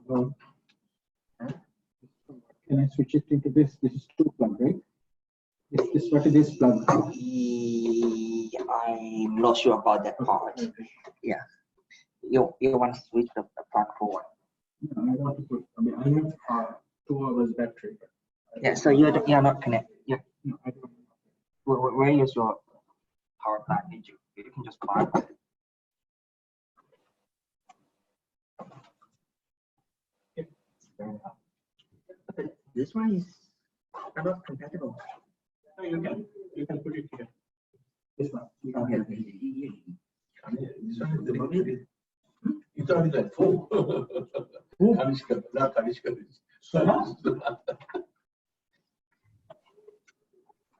Can I switch it into this? This is 2 plug, right? This what is this plug? I'm not sure about that part. Yeah. You want to switch the plug for one? No, I want to put. I mean, I have 2 hours battery. Yeah. So you're not connected. No, I don't. Where is your power plug? You can just plug. This one is not compatible. No, you can put it here. This one. Okay. This one is the big. It's only like 4. Kanishka, not Kanishka.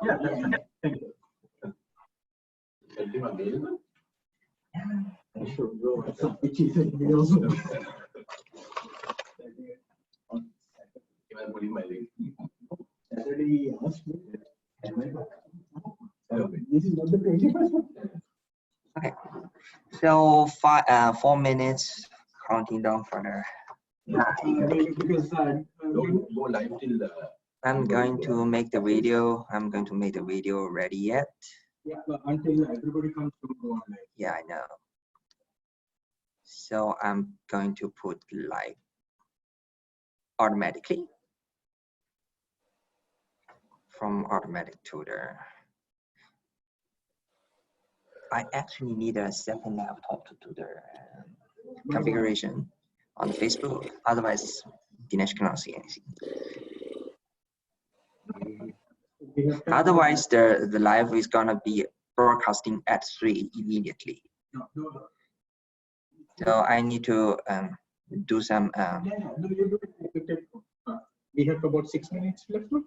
Yeah, that's okay. Thank you. Send him a mail. I should go. Which is also. I'm putting my link. Already asked me. This is not the 21st one. Okay. So 4 minutes, counting down further. Because Don't go live till. I'm going to make the video. I'm going to make the video ready yet. yeah, until everybody comes to go online. Yeah, I know. So I'm going to put like automatically from automatic to the. I actually need a second laptop to do the configuration on Facebook. Otherwise, Dinesh cannot see anything. Otherwise, the live is gonna be broadcasting at 3 immediately. No. So I need to do some. No, you do it. We have about 6 minutes left now.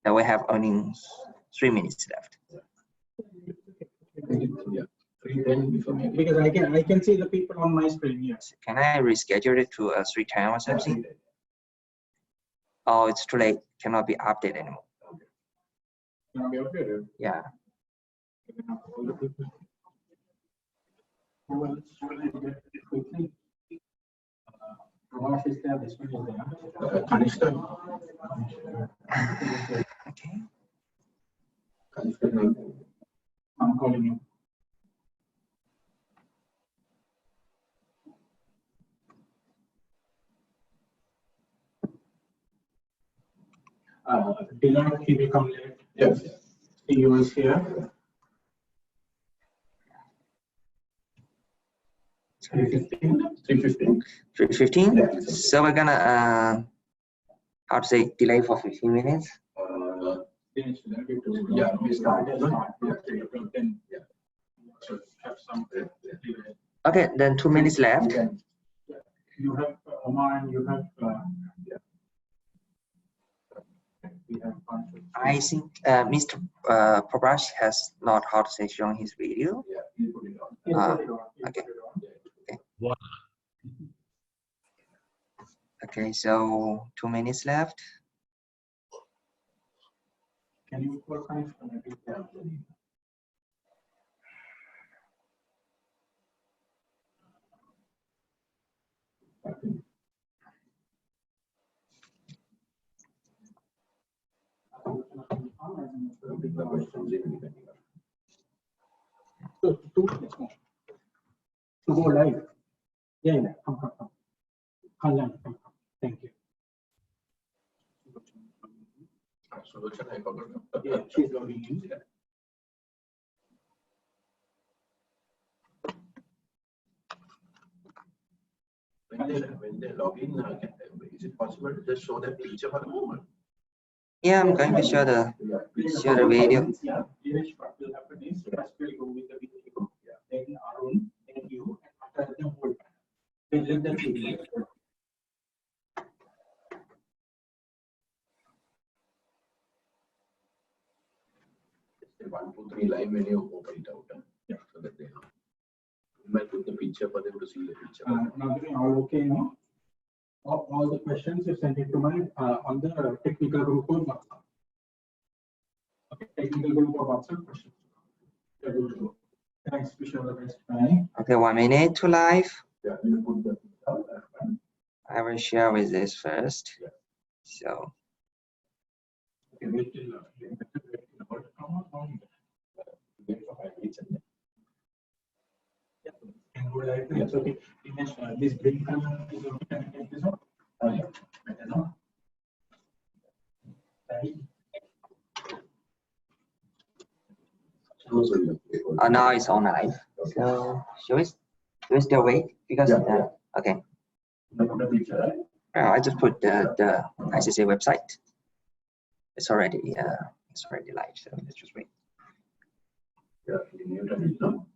Now we have only 3 minutes left. Yeah. 3:10 before me. Because I can see the people on my screen. Yes. Can I reschedule it to 3:10 or something? Oh, it's too late. Cannot be updated anymore. Can I be updated? Yeah. All the people. Who else will I get it quickly? Prabhash is there. This one is there. Kanishka. Okay. Kanishka. I'm calling you. Dylan, he will come late. Yes. He was here. 3:15. 3:15. So we're gonna how to say delay for 15 minutes. Yeah, we started. Yeah. So have some. Okay, then 2 minutes left. You have Oman, you have. We have I think Mr. Prabhash has not how to say shown his video. Yeah, you put it on. Okay. Okay, so 2 minutes left. Can you call Kanishka? So 2 minutes more. To go live. Yeah. Come. Come. Thank you. Solution, I forgot. Yeah, she's logging in. When they log in, is it possible to just show that picture for a moment? Yeah, I'm going to show the video. Yeah, what will happen is first we'll go with the video, then Arun, then you, and after the whole panel. We'll let them see. 1, 2, 3 live when you open it out. Yeah. So that they know. You might put the picture for them to see the picture. Now doing all okay now? All the questions you sent it to my on the technical group of WhatsApp. Okay, technical group of WhatsApp questions. Yeah, good to go. Thanks, wish you all the best. Bye. Okay, 1 minute to live. Yeah, you put the I will share with this first. Yeah. So Okay, wait till about wait for 5 minutes and then. Yeah. And go like this. Okay. This green color is okay. Can I take this one? Oh yeah. Better now. Right. now it's on live. So should we still wait? Because Yeah. okay. The picture, right? I just put the ICC website. It's already live. So let's just wait. Yeah, you muted it, no?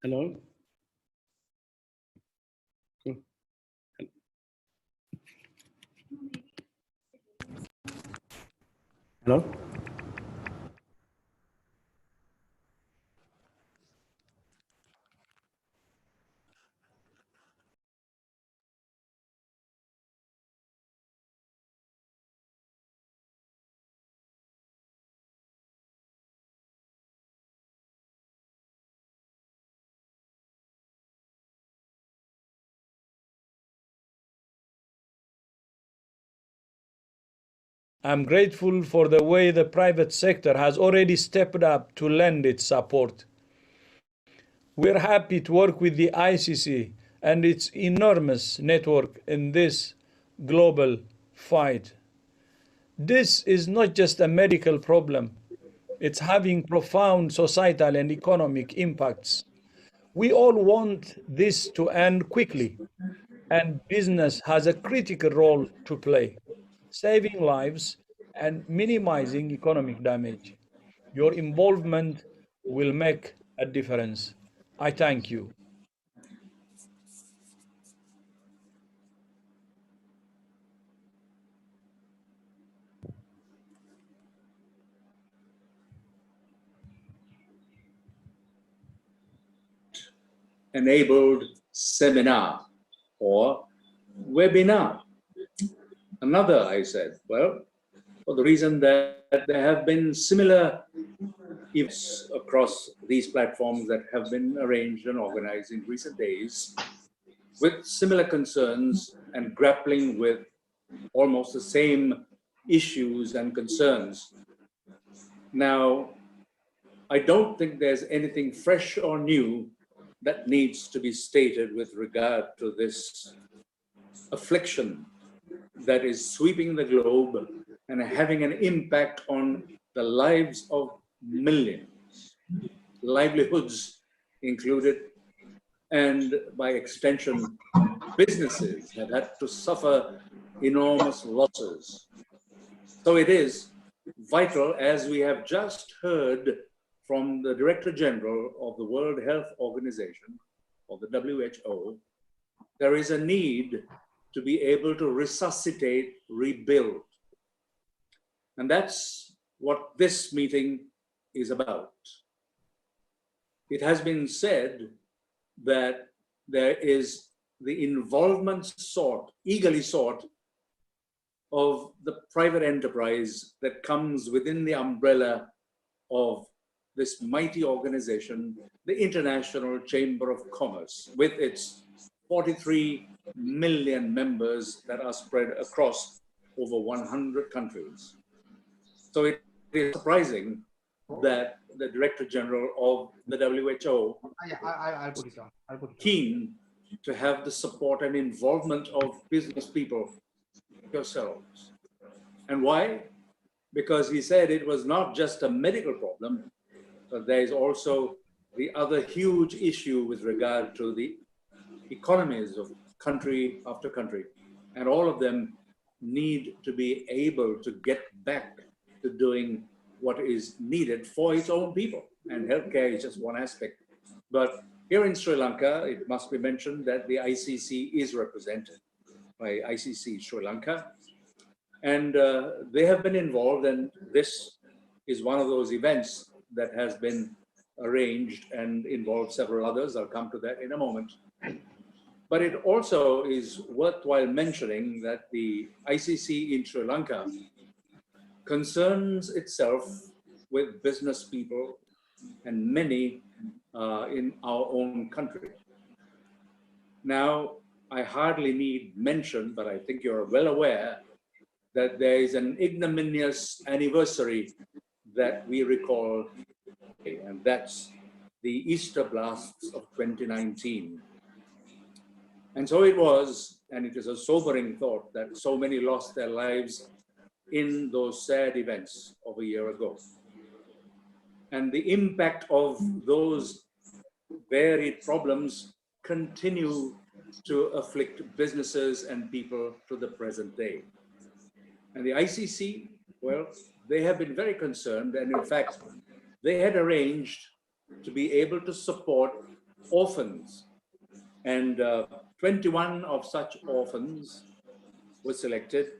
Hello? Hello? I'm grateful for the way the private sector has already stepped up to lend its support. We're happy to work with the ICC and its enormous network in this global fight. This is not just a medical problem. It's having profound societal and economic impacts. We all want this to end quickly, and business has a critical role to play, saving lives and minimizing economic damage. Your involvement will make a difference. I thank you. Enabled seminar or webinar. Another, I said, well, for the reason that there have been similar events across these platforms that have been arranged and organized in recent days with similar concerns and grappling with almost the same issues and concerns. Now, I don't think there's anything fresh or new that needs to be stated with regard to this affliction that is sweeping the globe and having an impact on the lives of millions, livelihoods included, and by extension, businesses have had to suffer enormous losses. So it is vital, as we have just heard from the Director General of the World Health Organization, or the WHO, there is a need to be able to resuscitate, rebuild. And that's what this meeting is about. It has been said that there is the involvement sought, eagerly sought, of the private enterprise that comes within the umbrella of this mighty organization, the International Chamber of Commerce, with its 43 million members that are spread across over 100 countries. So it is surprising that the Director General of the WHO I'll put it on. keen to have the support and involvement of business people yourselves. And why? Because he said it was not just a medical problem, but there is also the other huge issue with regard to the economies of country after country. And all of them need to be able to get back to doing what is needed for its own people. And healthcare is just one aspect. But here in Sri Lanka, it must be mentioned that the ICC is represented by ICC Sri Lanka. And they have been involved, and this is one of those events that has been arranged and involved several others. I'll come to that in a moment. But it also is worthwhile mentioning that the ICC in Sri Lanka concerns itself with business people and many in our own country. Now, I hardly need mention, but I think you're well aware that there is an ignominious anniversary that we recall, and that's the Easter blasts of 2019. And so it was, and it is a sobering thought that so many lost their lives in those sad events of a year ago. And the impact of those varied problems continue to afflict businesses and people to the present day. And the ICC, well, they have been very concerned, and in fact, they had arranged to be able to support orphans, and 21 of such orphans were selected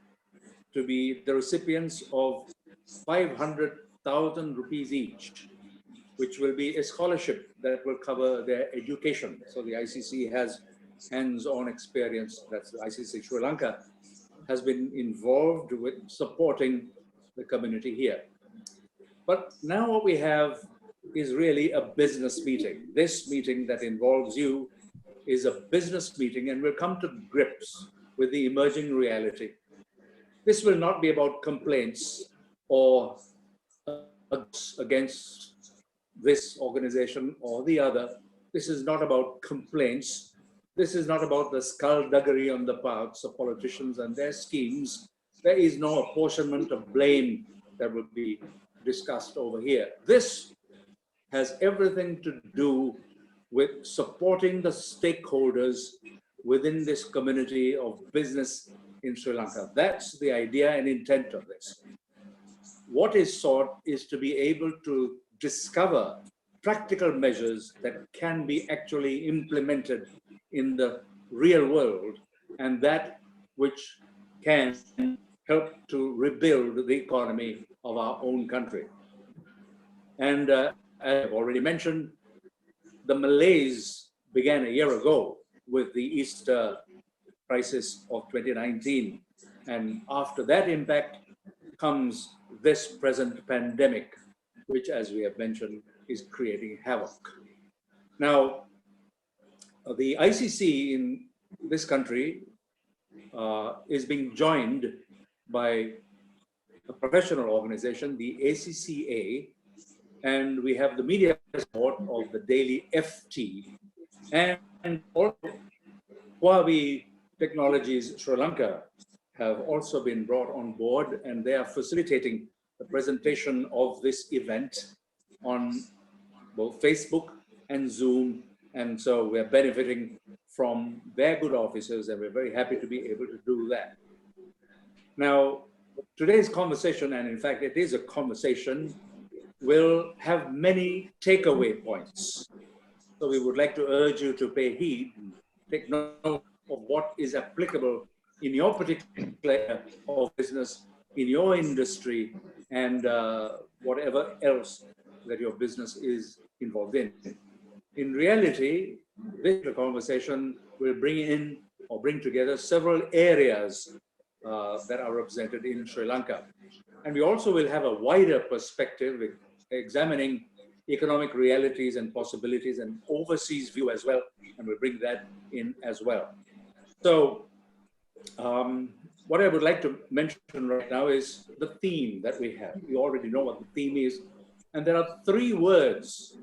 to be the recipients of 500,000 rupees each, which will be a scholarship that will cover their education. So the ICC has hands-on experience. That's the ICC Sri Lanka has been involved with supporting the community here. But now what we have is really a business meeting. This meeting that involves you is a business meeting, and we'll come to grips with the emerging reality. This will not be about complaints or against this organization or the other. This is not about complaints. This is not about the skullduggery on the parts of politicians and their schemes. There is no apportionment of blame that will be discussed over here. This has everything to do with supporting the stakeholders within this community of business in Sri Lanka. That's the idea and intent of this. What is sought is to be able to discover practical measures that can be actually implemented in the real world, and that which can help to rebuild the economy of our own country. And as I've already mentioned, the malaise began a year ago with the Easter crisis of 2019. And after that impact comes this present pandemic, which, as we have mentioned, is creating havoc. Now, the ICC in this country is being joined by a professional organization, the ACCA, and we have the media support of the Daily FT, and also Huawei Technologies Sri Lanka have also been brought on board, and they are facilitating the presentation of this event on both Facebook and Zoom. And so we're benefiting from their good offices, and we're very happy to be able to do that. Now, today's conversation, and in fact, it is a conversation, will have many takeaway points. So we would like to urge you to pay heed, take note of what is applicable in your particular area of business, in your industry, and whatever else that your business is involved in. In reality, this conversation will bring together several areas that are represented in Sri Lanka. And we also will have a wider perspective, examining economic realities and possibilities and overseas view as well, and we'll bring that in as well. So what I would like to mention right now is the theme that we have. You already know what the theme is, and there are 3 words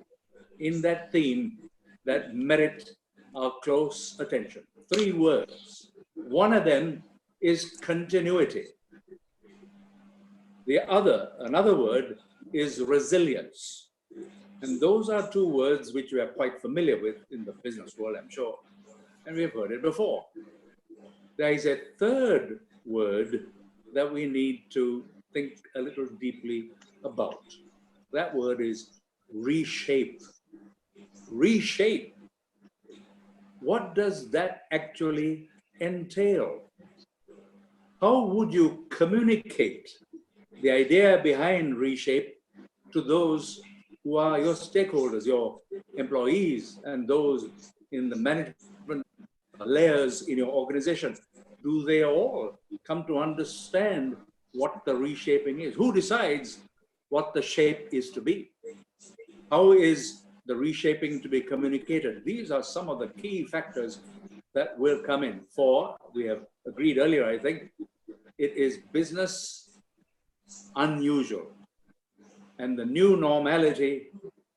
in that theme that merit our close attention. 3 words. One of them is continuity. Another word is resilience. And those are 2 words which we are quite familiar with in the business world, I'm sure, and we've heard it before. There is a 3rd word that we need to think a little deeply about. That word is reshape. Reshape. What does that actually entail? How would you communicate the idea behind reshape to those who are your stakeholders, your employees, and those in the management layers in your organization? Do they all come to understand what the reshaping is? Who decides what the shape is to be? How is the reshaping to be communicated? These are some of the key factors that will come in. For, we have agreed earlier, I think, it is business unusual. And the new normality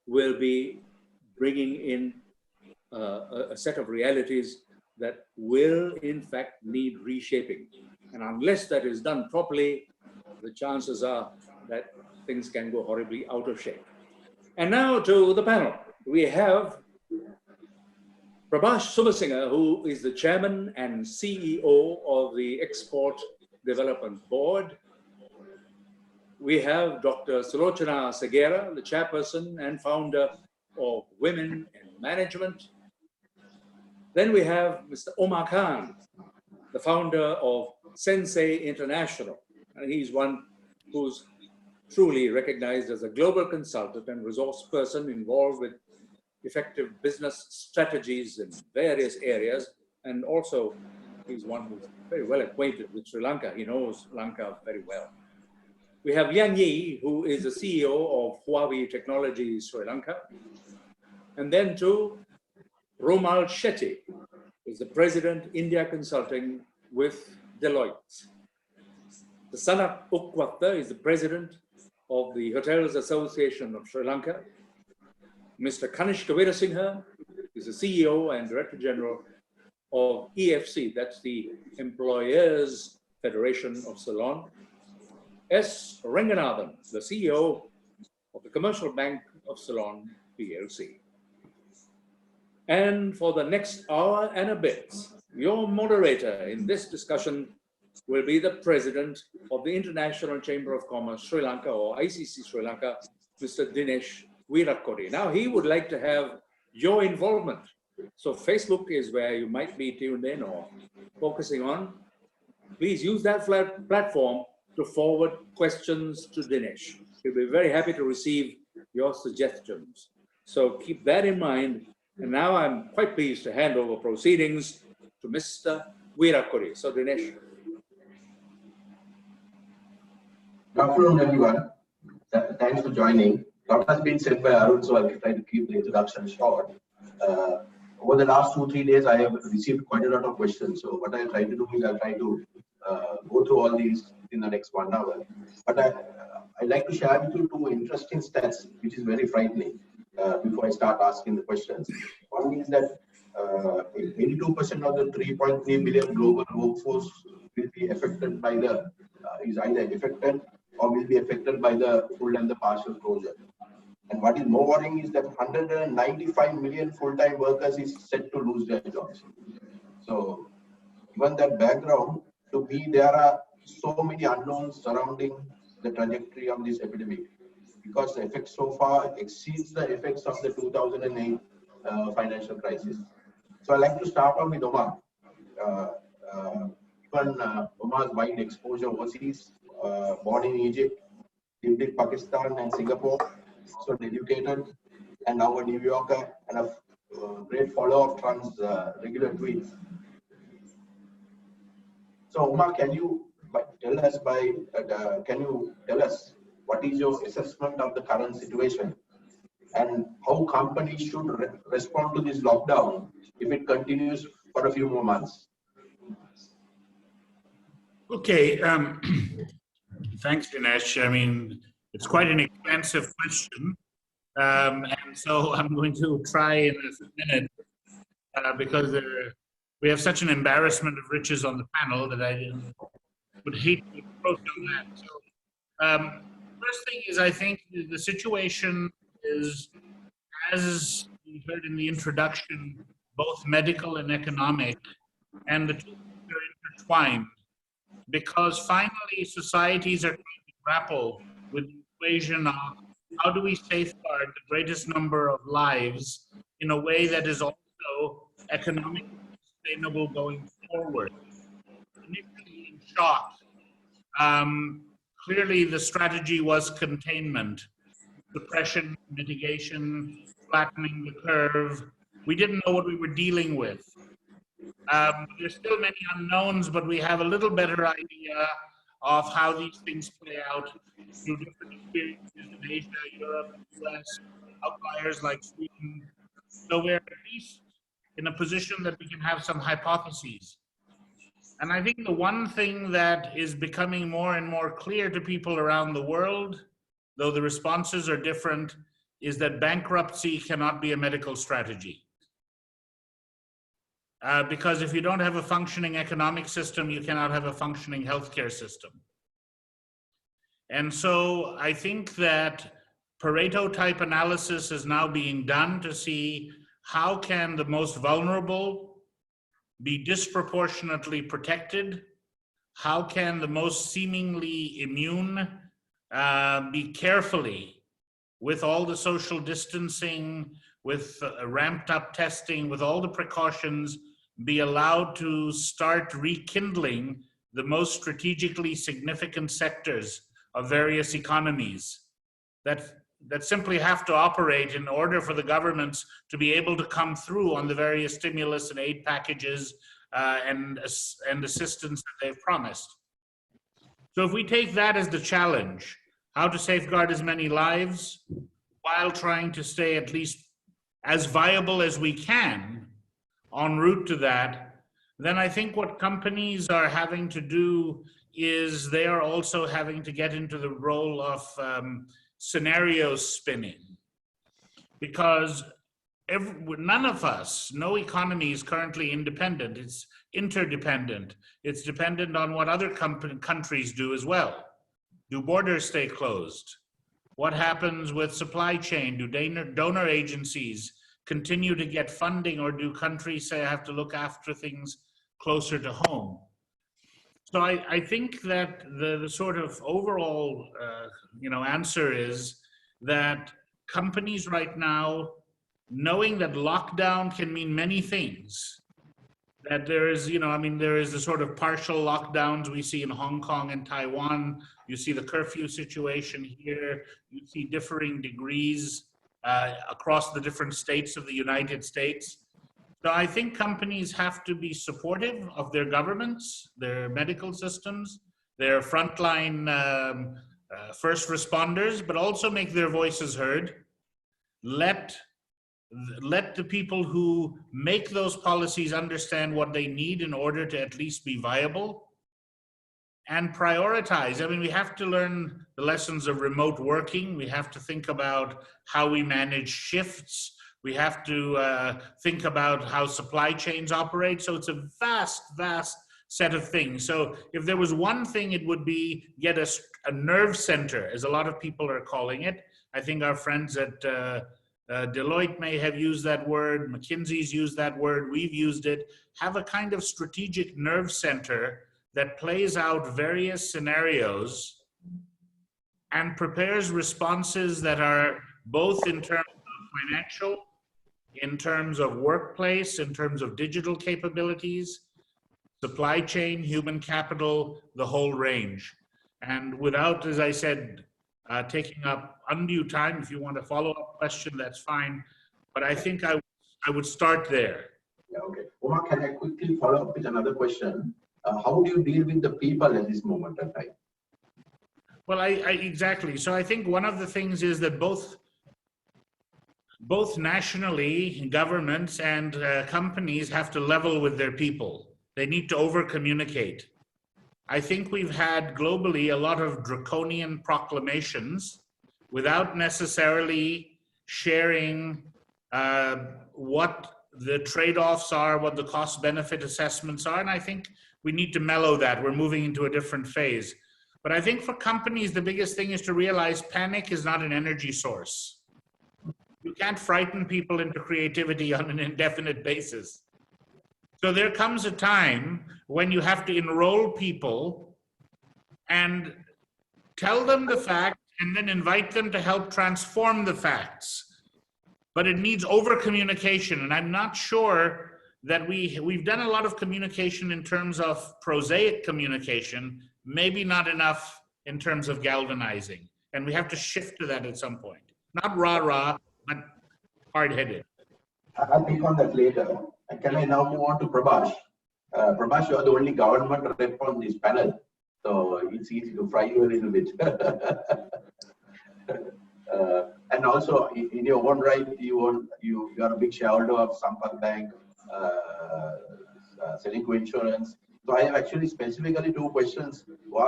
will be bringing in a set of realities that will, in fact, need reshaping. And unless that is done properly, the chances are that things can go horribly out of shape. And now to the panel. We have Prabhash Subasinghe, who is the chairman and CEO of the Export Development Board. We have Dr. Sulochana Segera, the chairperson and founder of Women in Management. Then we have Mr. Omar Khan, the founder of Sensei International. And he's one who's truly recognized as a global consultant and resource person involved with effective business strategies in various areas. And also, he's one who's very well acquainted with Sri Lanka. He knows Lanka very well. We have Liang Yi, who is the CEO of Huawei Technologies Sri Lanka. And then to Romal Shetty, who is the president, India Consulting with Deloitte. The Sanat Ukwata is the president of the Hotels Association of Sri Lanka. Mr. Kanishka Veerasinghe is the CEO and Director General of EFC, that's the Employers Federation of Ceylon. S. Ranganathan, the CEO of the Commercial Bank of Ceylon, PLC. And for the next hour and a bit, your moderator in this discussion will be the president of the International Chamber of Commerce Sri Lanka, or ICC Sri Lanka, Mr. Dinesh Veerakodi. Now, he would like to have your involvement. So Facebook is where you might be tuned in or focusing on. Please use that platform to forward questions to Dinesh. He'll be very happy to receive your suggestions. So keep that in mind. And now I'm quite pleased to hand over proceedings to Mr. Veerakodi. So Dinesh. Good afternoon, everyone. Thanks for joining. A lot has been said by Arun, so I'll try to keep the introduction short. Over the last 2-3 days, I have received quite a lot of questions. So what I'll try to do is I'll try to go through all these in the next 1 hour. But I'd like to share with you 2 interesting stats, which is very frightening, before I start asking the questions. One is that 82% of the 3.3 billion global workforce will be affected by the, is either affected or will be affected by the full and the partial closure. And what is more worrying is that 195 million full-time workers is set to lose their jobs. So given that background, to me, there are so many unknowns surrounding the trajectory of this epidemic, because the effects so far exceeds the effects of the 2008 financial crisis. So I'd like to start off with Omar. Given Omar's wide exposure overseas, born in Egypt, lived in Pakistan and Singapore, so educated, and now a New Yorker and a great follower of Trump's regular tweets. So Omar, can you tell us what is your assessment of the current situation and how companies should respond to this lockdown if it continues for a few more months? Okay, thanks, Dinesh. I mean, it's quite an expansive question, and so I'm going to try in a minute because we have such an embarrassment of riches on the panel that I would hate to approach on that. So, first thing is, I think the situation is, as we heard in the introduction, both medical and economic, and the two are intertwined, because finally societies are trying to grapple with the equation of how do we safeguard the greatest number of lives in a way that is also economically sustainable going forward. Initially in shock, clearly the strategy was containment, suppression, mitigation, flattening the curve. We didn't know what we were dealing with. There's still many unknowns, but we have a little better idea of how these things play out through different experiences in Asia, Europe, US, outliers like Sweden. So we're at least in a position that we can have some hypotheses. And I think the one thing that is becoming more and more clear to people around the world, though the responses are different, is that bankruptcy cannot be a medical strategy. Because if you don't have a functioning economic system, you cannot have a functioning healthcare system. And so I think that Pareto type analysis is now being done to see how can the most vulnerable be disproportionately protected? How can the most seemingly immune be carefully, with all the social distancing, with ramped up testing, with all the precautions, be allowed to start rekindling the most strategically significant sectors of various economies that simply have to operate in order for the governments to be able to come through on the various stimulus and aid packages and assistance that they've promised. So if we take that as the challenge, how to safeguard as many lives while trying to stay at least as viable as we can en route to that, then I think what companies are having to do is they are also having to get into the role of scenario spinning, because none of us, no economy is currently independent. It's interdependent. It's dependent on what other countries do as well. Do borders stay closed? What happens with supply chain? Do donor agencies continue to get funding, or do countries say have to look after things closer to home? So I think that the sort of overall answer is that companies right now, knowing that lockdown can mean many things, that there is, there is the sort of partial lockdowns we see in Hong Kong and Taiwan. You see the curfew situation here. You see differing degrees across the different states of the United States. So I think companies have to be supportive of their governments, their medical systems, their frontline first responders, but also make their voices heard. Let the people who make those policies understand what they need in order to at least be viable, and prioritize. I mean, we have to learn the lessons of remote working. We have to think about how we manage shifts. We have to think about how supply chains operate. So it's a vast, vast set of things. So if there was one thing, it would be get a nerve center, as a lot of people are calling it. I think our friends at Deloitte may have used that word, McKinsey's used that word, we've used it. Have a kind of strategic nerve center that plays out various scenarios and prepares responses that are both in terms of financial, in terms of workplace, in terms of digital capabilities, supply chain, human capital, the whole range. And without, as I said, taking up undue time, if you want a follow-up question, that's fine. But I think I would start there. Yeah, okay. Omar, can I quickly follow up with another question? How do you deal with the people at this moment of time? Well, exactly. So I think one of the things is that both nationally, governments and companies have to level with their people. They need to over-communicate. I think we've had globally a lot of draconian proclamations without necessarily sharing what the trade-offs are, what the cost-benefit assessments are, and I think we need to mellow that. We're moving into a different phase. But I think for companies, the biggest thing is to realize panic is not an energy source. You can't frighten people into creativity on an indefinite basis. So there comes a time when you have to enroll people and tell them the facts and then invite them to help transform the facts. But it needs over-communication, and I'm not sure that we've done a lot of communication in terms of prosaic communication, maybe not enough in terms of galvanizing. And we have to shift to that at some point. Not rah-rah, but hard-headed. I'll pick on that later. And can I now move on to Prabhash? Prabhash, you are the only government rep on this panel, so it's easy to fry you a little bit. And also, in your own right, you are a big shareholder of Sampak Bank, Selinco Insurance. So I have actually specifically two questions to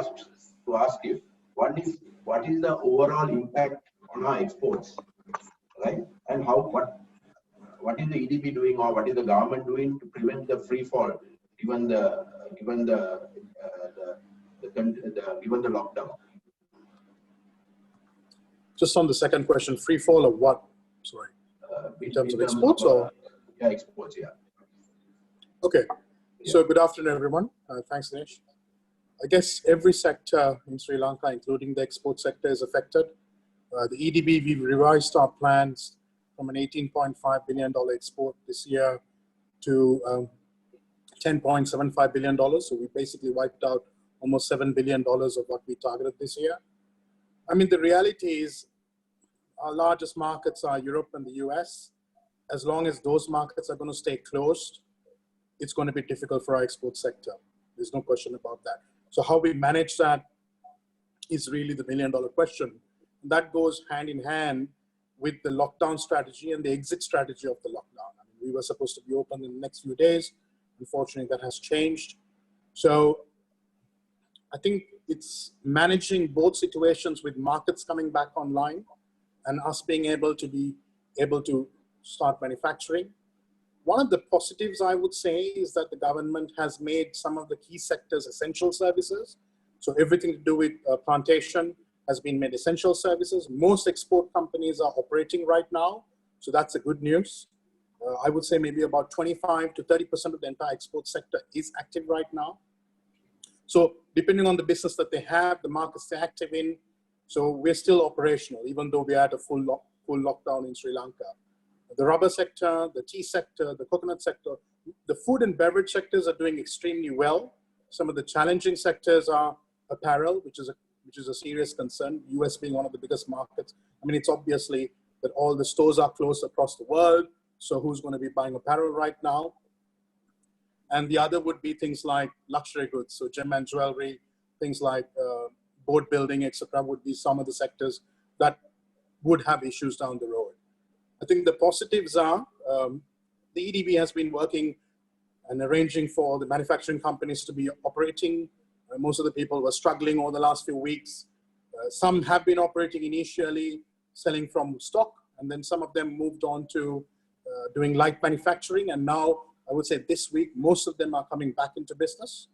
ask you. One is, what is the overall impact on our exports, right? And what is the EDB doing, or what is the government doing to prevent the free fall, given the lockdown? Just on the second question, free fall of what? Sorry, in terms of exports or? Yeah, exports, yeah. Okay, so good afternoon, everyone. Thanks, Dinesh. I guess every sector in Sri Lanka, including the export sector, is affected. The EDB, we've revised our plans from an $18.5 billion export this year to $10.75 billion. So we basically wiped out almost $7 billion of what we targeted this year. I mean, the reality is our largest markets are Europe and the US. As long as those markets are going to stay closed, it's going to be difficult for our export sector. There's no question about that. So how we manage that is really the million-dollar question. That goes hand in hand with the lockdown strategy and the exit strategy of the lockdown. I mean, we were supposed to be open in the next few days. Unfortunately, that has changed. So I think it's managing both situations with markets coming back online and us being able to start manufacturing. One of the positives I would say is that the government has made some of the key sectors essential services. So everything to do with plantation has been made essential services. Most export companies are operating right now. So that's a good news. I would say maybe about 25 to 30% of the entire export sector is active right now. So depending on the business that they have, the markets they're active in, so we're still operational, even though we're at a full lockdown in Sri Lanka. The rubber sector, the tea sector, the coconut sector, the food and beverage sectors are doing extremely well. Some of the challenging sectors are apparel, which is a serious concern, US being one of the biggest markets. I mean, it's obviously that all the stores are closed across the world. So who's going to be buying apparel right now? And the other would be things like luxury goods. So gem and jewelry, things like boat building, etc., would be some of the sectors that would have issues down the road. I think the positives are the EDB has been working and arranging for the manufacturing companies to be operating. Most of the people were struggling over the last few weeks. Some have been operating initially, selling from stock, and then some of them moved on to doing light manufacturing. And now, I would say this week, most of them are coming back into business.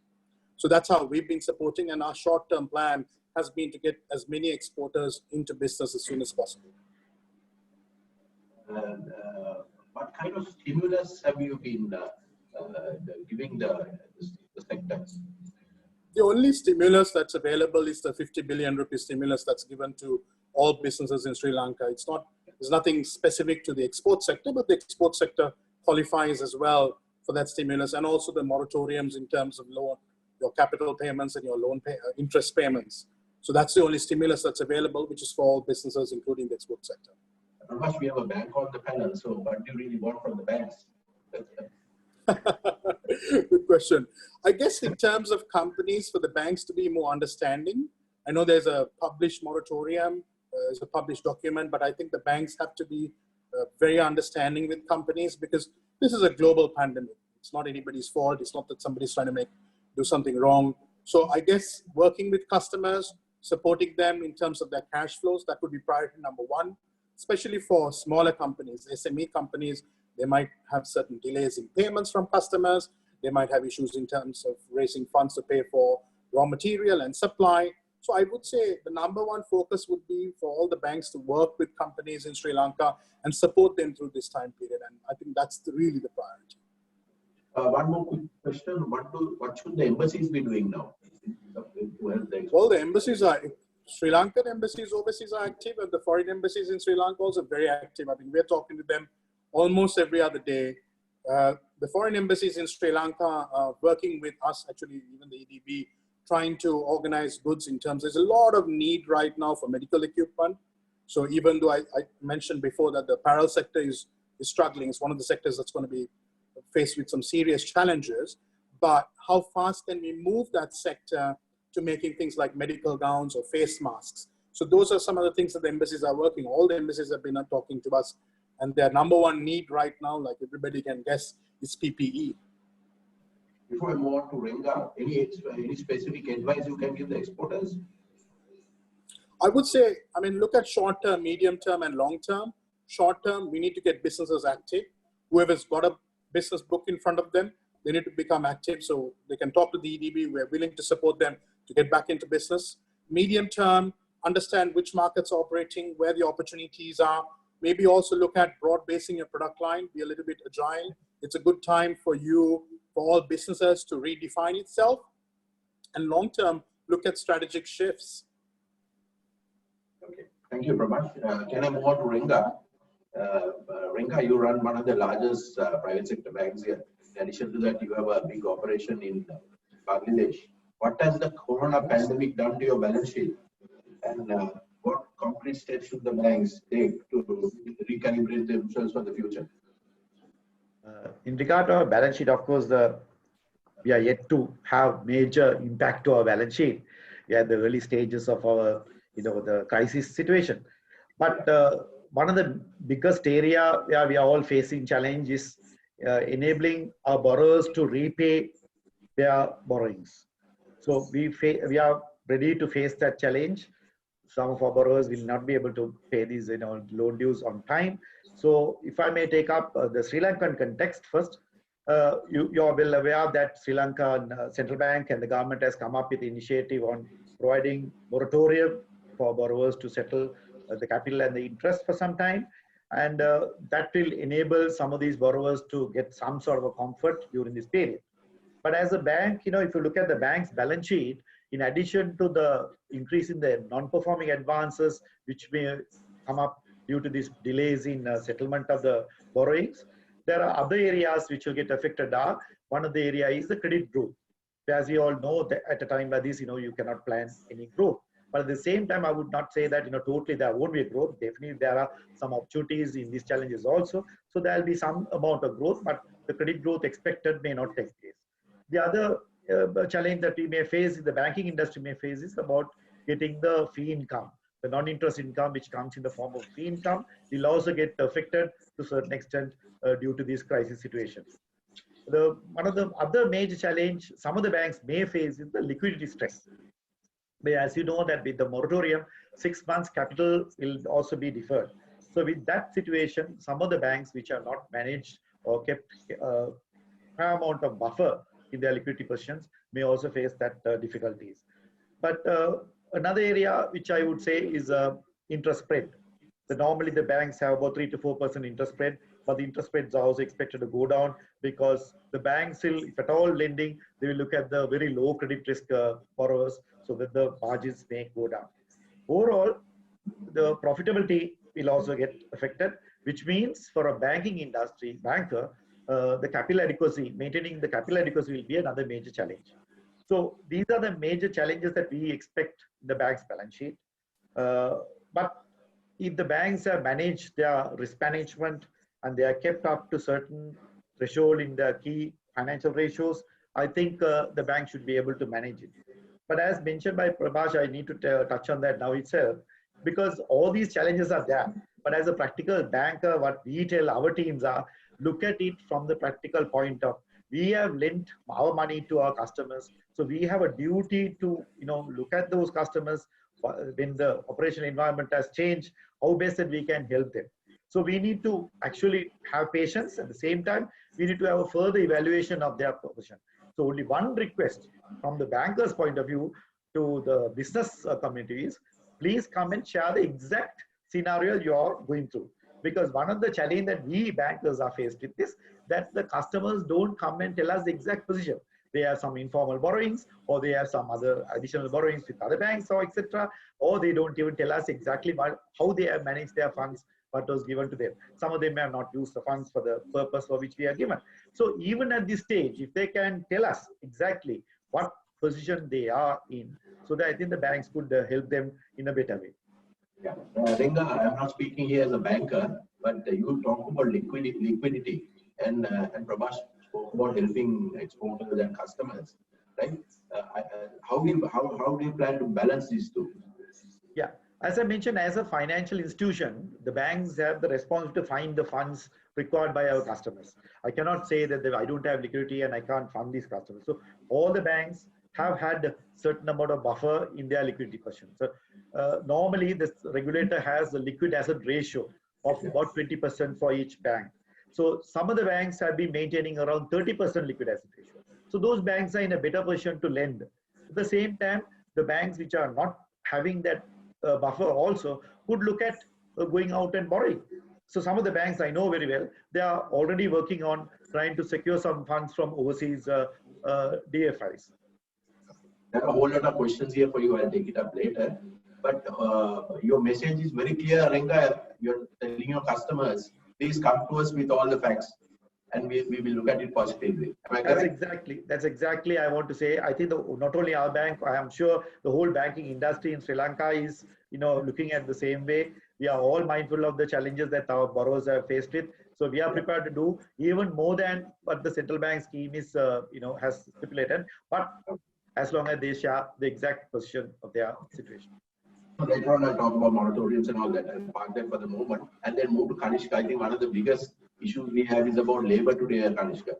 So that's how we've been supporting. And our short-term plan has been to get as many exporters into business as soon as possible. What kind of stimulus have you been giving the sectors? The only stimulus that's available is the 50 billion rupee stimulus that's given to all businesses in Sri Lanka. There's nothing specific to the export sector, but the export sector qualifies as well for that stimulus, and also the moratoriums in terms of your capital payments and your loan interest payments. So that's the only stimulus that's available, which is for all businesses, including the export sector. Unless we have a bank on the panel, so what do you really want from the banks? Good question. I guess in terms of companies, for the banks to be more understanding, I know there's a published moratorium, there's a published document, but I think the banks have to be very understanding with companies, because this is a global pandemic. It's not anybody's fault. It's not that somebody's trying to do something wrong. So I guess working with customers, supporting them in terms of their cash flows, that would be priority number one, especially for smaller companies, SME companies. They might have certain delays in payments from customers. They might have issues in terms of raising funds to pay for raw material and supply. So I would say the number one focus would be for all the banks to work with companies in Sri Lanka and support them through this time period. And I think that's really the priority. One more quick question. What should the embassies be doing now? Well, the embassies are, Sri Lankan embassies overseas are active, and the foreign embassies in Sri Lanka also very active. I mean, we're talking to them almost every other day. The foreign embassies in Sri Lanka are working with us, actually, even the EDB, trying to organize goods in terms. There's a lot of need right now for medical equipment. So even though I mentioned before that the apparel sector is struggling, it's one of the sectors that's going to be faced with some serious challenges. But how fast can we move that sector to making things like medical gowns or face masks? So those are some of the things that the embassies are working. All the embassies have been talking to us, and their number one need right now, like everybody can guess, is PPE. Before I move on to Renga, any specific advice you can give the exporters? I would say, I mean, look at short term, medium term, and long term. Short term, we need to get businesses active. Whoever's got a business book in front of them, they need to become active so they can talk to the EDB. We're willing to support them to get back into business. Medium term, understand which markets are operating, where the opportunities are. Maybe also look at broad basing your product line, be a little bit agile. It's a good time for all businesses to redefine itself. And long term, look at strategic shifts. Okay, thank you, Prabhash. Can I move on to Renga? Rinka, you run one of the largest private sector banks here. In addition to that, you have a big operation in Bangladesh. What has the corona pandemic done to your balance sheet? And what concrete steps should the banks take to recalibrate themselves for the future? In regard to our balance sheet, of course, we are yet to have major impact to our balance sheet. We are at the early stages of our, the crisis situation. But one of the biggest area where we are all facing challenge is enabling our borrowers to repay their borrowings. So we are ready to face that challenge. Some of our borrowers will not be able to pay these loan dues on time. So if I may take up the Sri Lankan context first, you are well aware that Sri Lankan Central Bank and the government has come up with initiative on providing moratorium for borrowers to settle the capital and the interest for some time. And that will enable some of these borrowers to get some sort of a comfort during this period. But as a bank, if you look at the bank's balance sheet, in addition to the increase in the non-performing advances, which may come up due to these delays in settlement of the borrowings, there are other areas which will get affected. One of the area is the credit growth. As we all know, that at a time like this, you cannot plan any growth. But at the same time, I would not say that totally there won't be a growth. Definitely, there are some opportunities in these challenges also. So there will be some amount of growth, but the credit growth expected may not take place. The other challenge that we may face, the banking industry may face, is about getting the fee income. The non-interest income, which comes in the form of fee income, will also get affected to a certain extent due to these crisis situations. One of the other major challenge some of the banks may face is the liquidity stress. But as you know that with the moratorium, 6 months capital will also be deferred. So with that situation, some of the banks which are not managed or kept a high amount of buffer in their liquidity positions may also face that difficulties. But another area which I would say is interest spread. So normally the banks have about 3 to 4% interest spread, but the interest spreads are also expected to go down because the banks will, if at all lending, they will look at the very low credit risk borrowers so that the margins may go down. Overall, the profitability will also get affected, which means for a banking industry, banker, the capital adequacy, maintaining the capital adequacy will be another major challenge. So these are the major challenges that we expect in the bank's balance sheet. But if the banks have managed their risk management and they are kept up to certain threshold in the key financial ratios, I think the bank should be able to manage it. But as mentioned by Prabhash, I need to touch on that now itself, because all these challenges are there. But as a practical banker, what we tell our teams are, look at it from the practical point of, we have lent our money to our customers. So we have a duty to, look at those customers when the operational environment has changed, how best that we can help them. So we need to actually have patience. At the same time, we need to have a further evaluation of their position. So only one request from the banker's point of view to the business community is, please come and share the exact scenario you're going through. Because one of the challenges that we bankers are faced with is that the customers don't come and tell us the exact position. They have some informal borrowings, or they have some other additional borrowings with other banks, or etc. Or they don't even tell us exactly how they have managed their funds, what was given to them. Some of them have not used the funds for the purpose for which we are given. So even at this stage, if they can tell us exactly what position they are in, so that I think the banks could help them in a better way. Yeah, Ringa, I'm not speaking here as a banker, but you talk about liquidity, and Prabhash spoke about helping exporters and customers, right? How do you plan to balance these two? Yeah, as I mentioned, as a financial institution, the banks have the responsibility to find the funds required by our customers. I cannot say that I don't have liquidity and I can't fund these customers. So all the banks have had a certain amount of buffer in their liquidity position. So normally this regulator has a liquid asset ratio of about 20% for each bank. So some of the banks have been maintaining around 30% liquid asset ratio. So those banks are in a better position to lend. At the same time, the banks which are not having that buffer also could look at going out and borrowing. So some of the banks I know very well, they are already working on trying to secure some funds from overseas DFIs. There are a whole lot of questions here for you. I'll take it up later. but your message is very clear, Alenka. You're telling your customers, please come to us with all the facts, and we will look at it positively. Am I correct? That's exactly I want to say. I think not only our bank, I am sure the whole banking industry in Sri Lanka is, looking at the same way. We are all mindful of the challenges that our borrowers are faced with. So we are prepared to do even more than what the central bank scheme is, has stipulated. But as long as they share the exact position of their situation. Later on, I'll talk about moratoriums and all that. I'll park that for the moment and then move to Kanishka. I think one of the biggest issues we have is about labor today at Kanishka.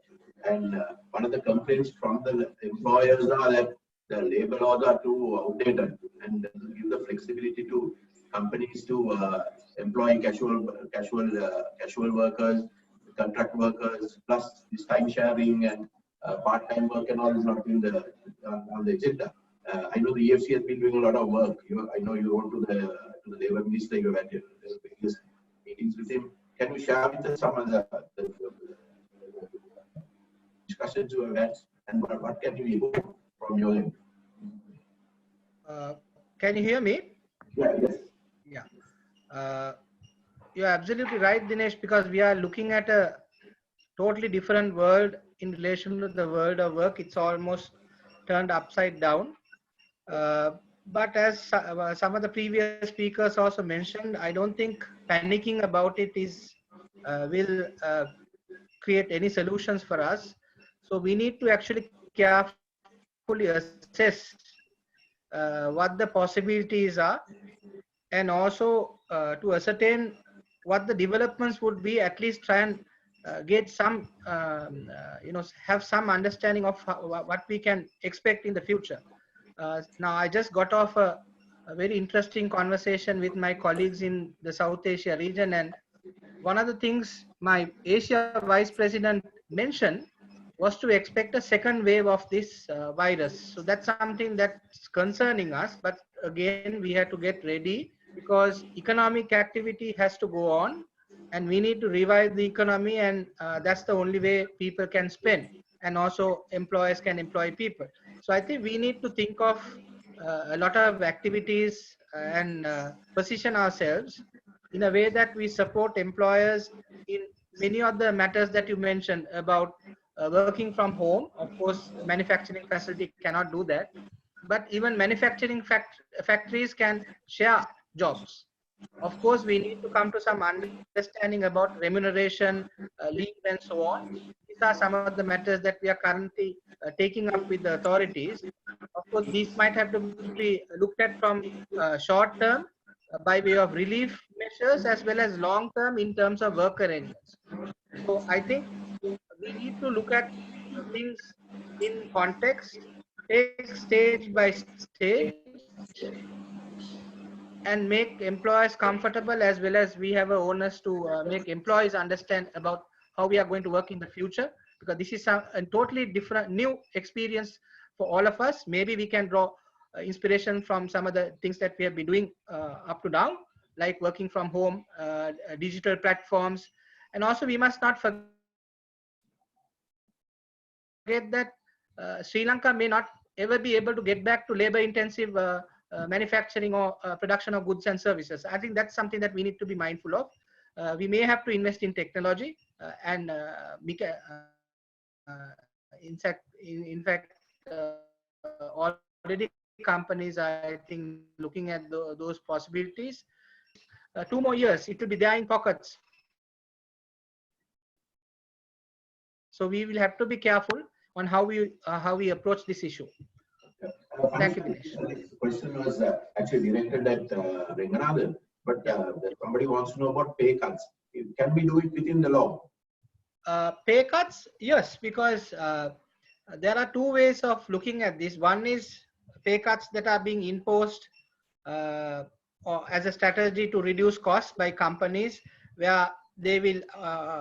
And one of the complaints from the employers are that the labor laws are too outdated and give the flexibility to companies to employ casual workers, contract workers, plus this time sharing and part-time work and all is not in the on the agenda. I know the EFC has been doing a lot of work. I know you went to the labor minister. You had various meetings with him. Can you share with us some of the discussions you have had, and what can you improve from your end? Can you hear me? Yeah. Yes. Yeah. You're absolutely right, Dinesh, because we are looking at a totally different world in relation to the world of work. It's almost turned upside down. But as some of the previous speakers also mentioned, I don't think panicking about it will create any solutions for us. So we need to actually carefully assess what the possibilities are, and also to ascertain what the developments would be. At least try and get some, have some understanding of what we can expect in the future. Now, I just got off a very interesting conversation with my colleagues in the South Asia region, and one of the things my Asia Vice President mentioned was to expect a second wave of this virus. So that's something that's concerning us, but again, we have to get ready because economic activity has to go on and we need to revive the economy, and that's the only way people can spend, and also employers can employ people. So I think we need to think of a lot of activities and position ourselves in a way that we support employers in many of the matters that you mentioned about working from home. Of course, manufacturing facility cannot do that, but even manufacturing factories can share jobs. Of course, we need to come to some understanding about remuneration, leave, and so on. These are some of the matters that we are currently taking up with the authorities. Of course, these might have to be looked at from short term by way of relief measures, as well as long term in terms of work arrangements. So I think we need to look at things in context, take stage by stage, and make employers comfortable, as well as we have a onus to make employees understand about how we are going to work in the future, because this is a totally different new experience for all of us. Maybe we can draw inspiration from some of the things that we have been doing up to now, like working from home, digital platforms, and also we must not forget that Sri Lanka may not ever be able to get back to labor intensive manufacturing or production of goods and services. I think that's something that we need to be mindful of. We may have to invest in technology and in fact, already companies are, I think, looking at those possibilities. 2 more years, it will be there in pockets. So we will have to be careful on how we approach this issue. Thank you, Dinesh. The question was actually directed at Renganathan, but somebody wants to know about pay cuts. Can we do it within the law? Pay cuts, yes, because there are two ways of looking at this. One is pay cuts that are being imposed or as a strategy to reduce costs by companies, where they will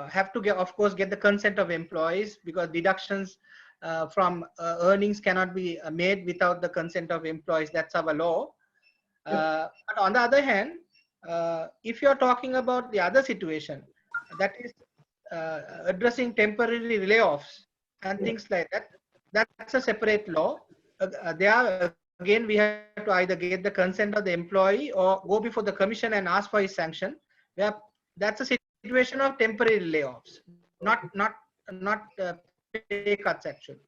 have to of course get the consent of employees, because deductions from earnings cannot be made without the consent of employees. That's our law. But on the other hand, if you're talking about the other situation, that is addressing temporary layoffs and things like that, that's a separate law. There again, we have to either get the consent of the employee or go before the commission and ask for his sanction. That's a situation of temporary layoffs, not pay cuts actually.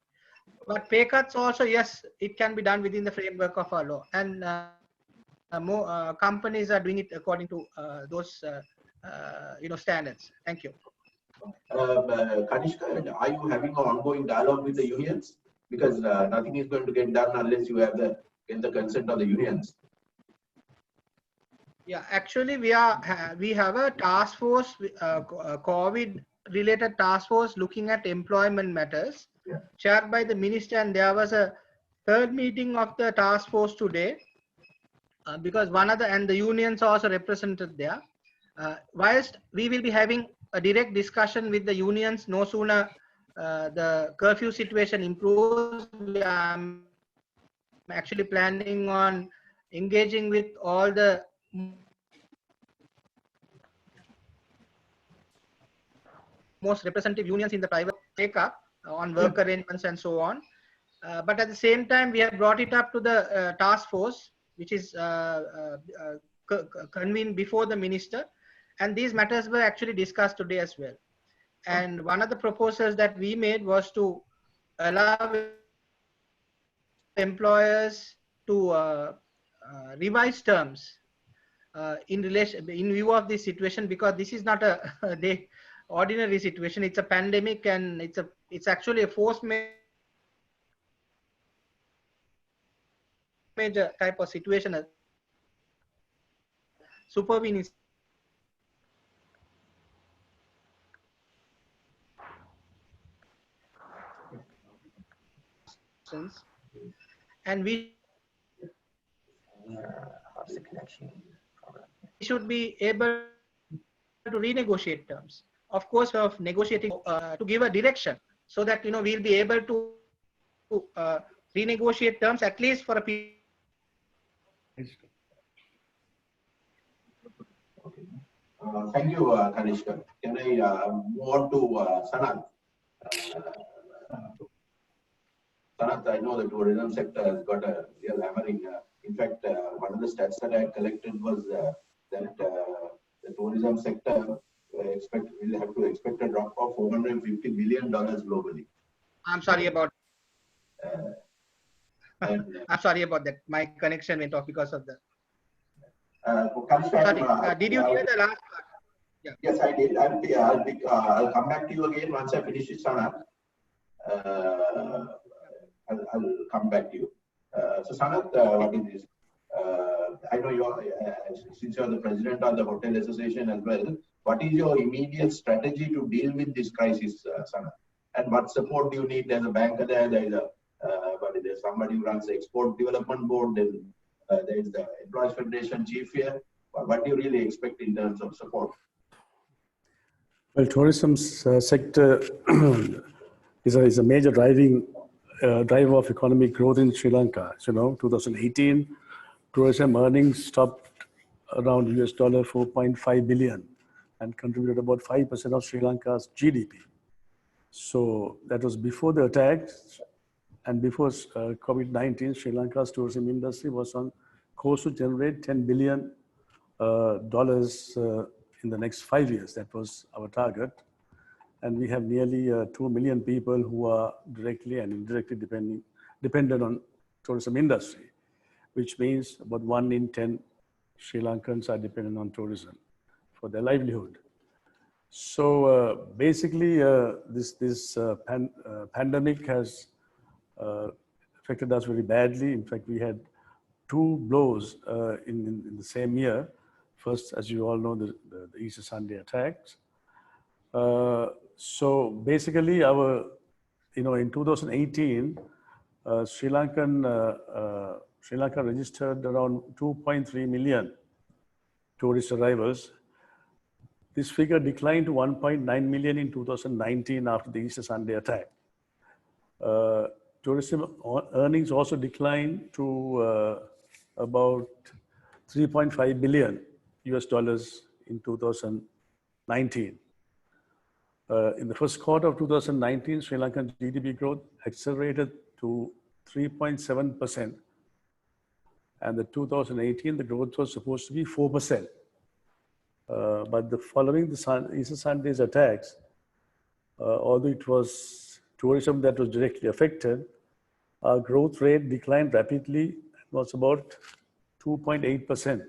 But pay cuts also, yes, it can be done within the framework of our law, and more companies are doing it according to those standards. Thank you. Kanishka, are you having an ongoing dialogue with the unions? Because nothing is going to get done unless you have get the consent of the unions. Yeah, actually, we have a task force, COVID-related task force looking at employment matters, chaired by the minister, and there was a third meeting of the task force today, because and the unions are also represented there. Whilst we will be having a direct discussion with the unions no sooner the curfew situation improves, I'm actually planning on engaging with all the most representative unions in the private take up on work arrangements and so on. But at the same time, we have brought it up to the task force, which is convened before the minister. And these matters were actually discussed today as well. And one of the proposals that we made was to allow employers to revise terms in view of this situation, because this is not a ordinary situation. It's a pandemic, and it's actually a force major type of situation. Supervening. And we How's the connection problem? should be able to renegotiate terms. Of course, of negotiating to give a direction, so that we'll be able to renegotiate terms at least for a period. Thank you, Kanishka. Can I move on to Sanat? Sanat, I know the tourism sector has got a real hammering. In fact, one of the stats that I collected was that the tourism sector will have to expect a drop of $450 billion globally. I'm sorry about. And, I'm sorry about that. My connection went off because of that. Kanishka, sorry, did you hear the last part? Yeah. Yes, I did. I'll come back to you again once I finish this, Sanat. I'll come back to you. So Sanat, what is this? I know since you're the president of the Hotel Association as well, what is your immediate strategy to deal with this crisis, Sanat? And what support do you need? There's a banker there, there's somebody who runs the Export Development Board, there is the Employees Federation chief here. What do you really expect in terms of support? Well, tourism sector is a major driver of economic growth in Sri Lanka. As you know, 2018, tourism earnings topped around $4.5 billion and contributed about 5% of Sri Lanka's GDP. So that was before the attacks and before COVID-19. Sri Lanka's tourism industry was on course to generate $10 billion in the next 5 years. That was our target. And we have nearly 2 million people who are directly and indirectly dependent on tourism industry, which means about 1 in 10 Sri Lankans are dependent on tourism for their livelihood. So basically, this pandemic has affected us very badly. In fact, we had 2 blows in the same year. First, as you all know, the Easter Sunday attacks. So basically, in 2018, Sri Lanka registered around 2.3 million tourist arrivals. This figure declined to 1.9 million in 2019 after the Easter Sunday attack. Tourism earnings also declined to about $3.5 billion in 2019. In the first quarter of 2019, Sri Lankan GDP growth accelerated to 3.7%, And the 2018, the growth was supposed to be 4%. But following the Easter Sunday's attacks, although it was tourism that was directly affected, our growth rate declined rapidly. It was about 2.8%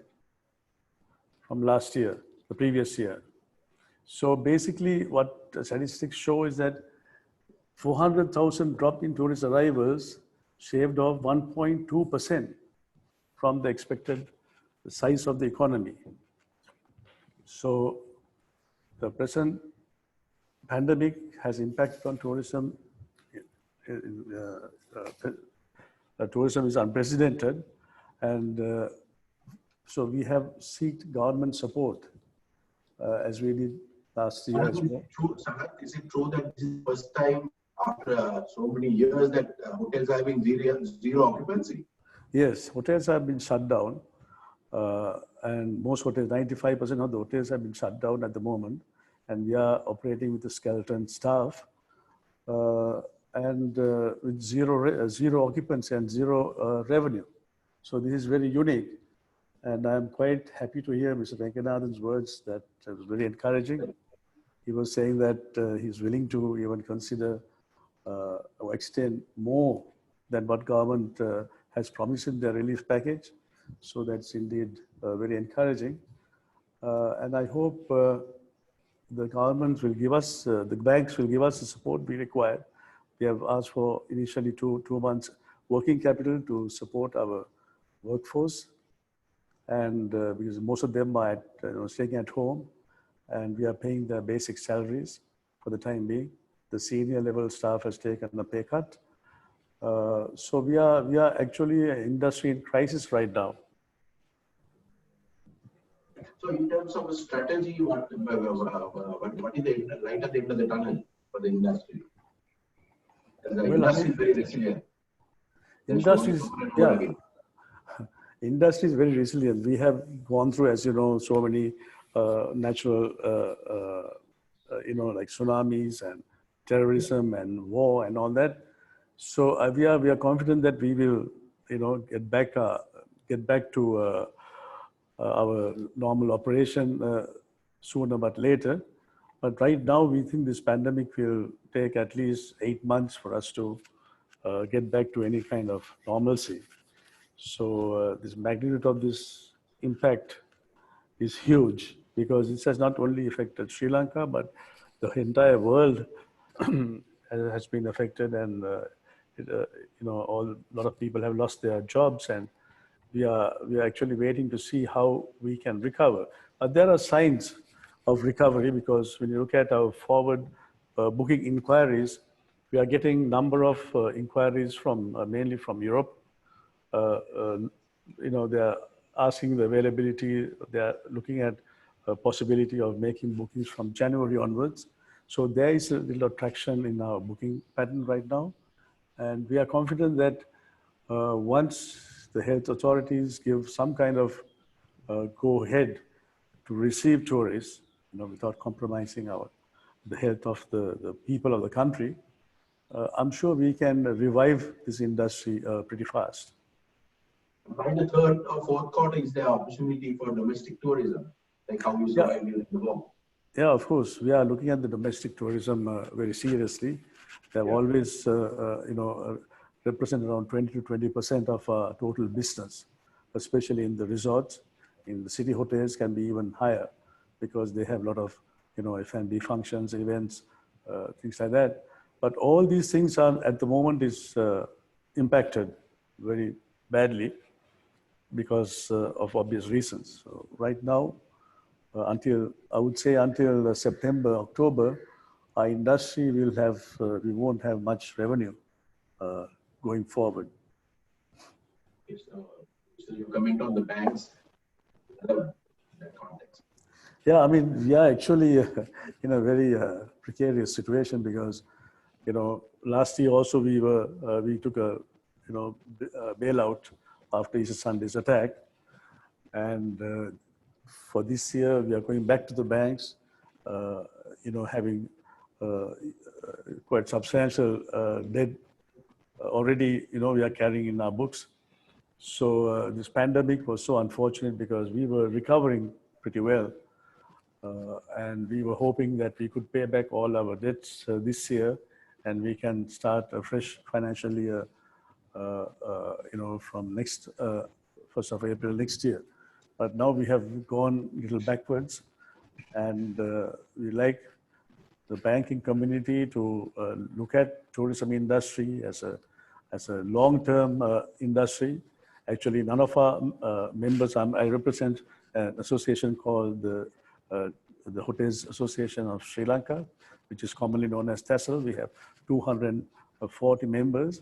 from last year, the previous year. So basically what the statistics show is that 400,000 drop in tourist arrivals shaved off 1.2% from the expected size of the economy. So the present pandemic has impact on tourism. Tourism is unprecedented, and so we have sought government support as we did last year as well. Is it true that this is the first time after so many years that hotels are having zero occupancy? Yes, hotels have been shut down, and most hotels, 95% of the hotels have been shut down at the moment, and we are operating with a skeleton staff and with zero occupancy and zero revenue. So this is very unique, and I'm quite happy to hear Mr. Venkatan's words. That was very encouraging. He was saying that he's willing to even consider or extend more than what government has promised in their relief package. So that's indeed very encouraging. And I hope the government will give us, the banks will give us the support we require. We have asked for initially two months working capital to support our workforce. And because most of them are staying at home, and we are paying their basic salaries for the time being. The senior level staff has taken a pay cut. So we are actually an industry in crisis right now. So in terms of a strategy, what is the light at the end of the tunnel for the industry? The industry is very resilient. Industry is very resilient. We have gone through, as you know, so many natural, like tsunamis and terrorism and war and all that. So we are confident that we will, get back to our normal operation sooner but later. But right now, we think this pandemic will take at least 8 months for us to get back to any kind of normalcy. So this magnitude of this impact is huge, because this has not only affected Sri Lanka, but the entire world has been affected, and a lot of people have lost their jobs, and we are actually waiting to see how we can recover. But there are signs of recovery, because when you look at our forward booking inquiries, we are getting number of inquiries from mainly from Europe. They are asking the availability. They are looking at a possibility of making bookings from January onwards. So there is a little traction in our booking pattern right now. And we are confident that once the health authorities give some kind of go ahead to receive tourists, without compromising the health of the people of the country, I'm sure we can revive this industry pretty fast. By the third or fourth quarter, is there opportunity for domestic tourism, like how you saw in the home? Yeah, of course. We are looking at the domestic tourism very seriously. They have always, represent around 20 to 20% of our total business, especially in the resorts. In the city hotels can be even higher, because they have a lot of, F&B functions, events, things like that. But all these things are at the moment is impacted very badly because of obvious reasons. So right now, until September, October, our industry will have, we won't have much revenue going forward. So you comment on the banks in that context. Yeah, I mean, we are actually in a very precarious situation, because, last year also we took a, bailout after Easter Sunday's attack. And for this year, we are going back to the banks, having quite substantial debt already, we are carrying in our books. So this pandemic was so unfortunate because we were recovering pretty well. And we were hoping that we could pay back all our debts this year, and we can start a fresh financial year, from next 1st of April next year. But now we have gone a little backwards, and we like the banking community to look at tourism industry as a long-term industry. Actually, none of our members, I represent an association called the Hotels Association of Sri Lanka, which is commonly known as TESL. We have 240 members,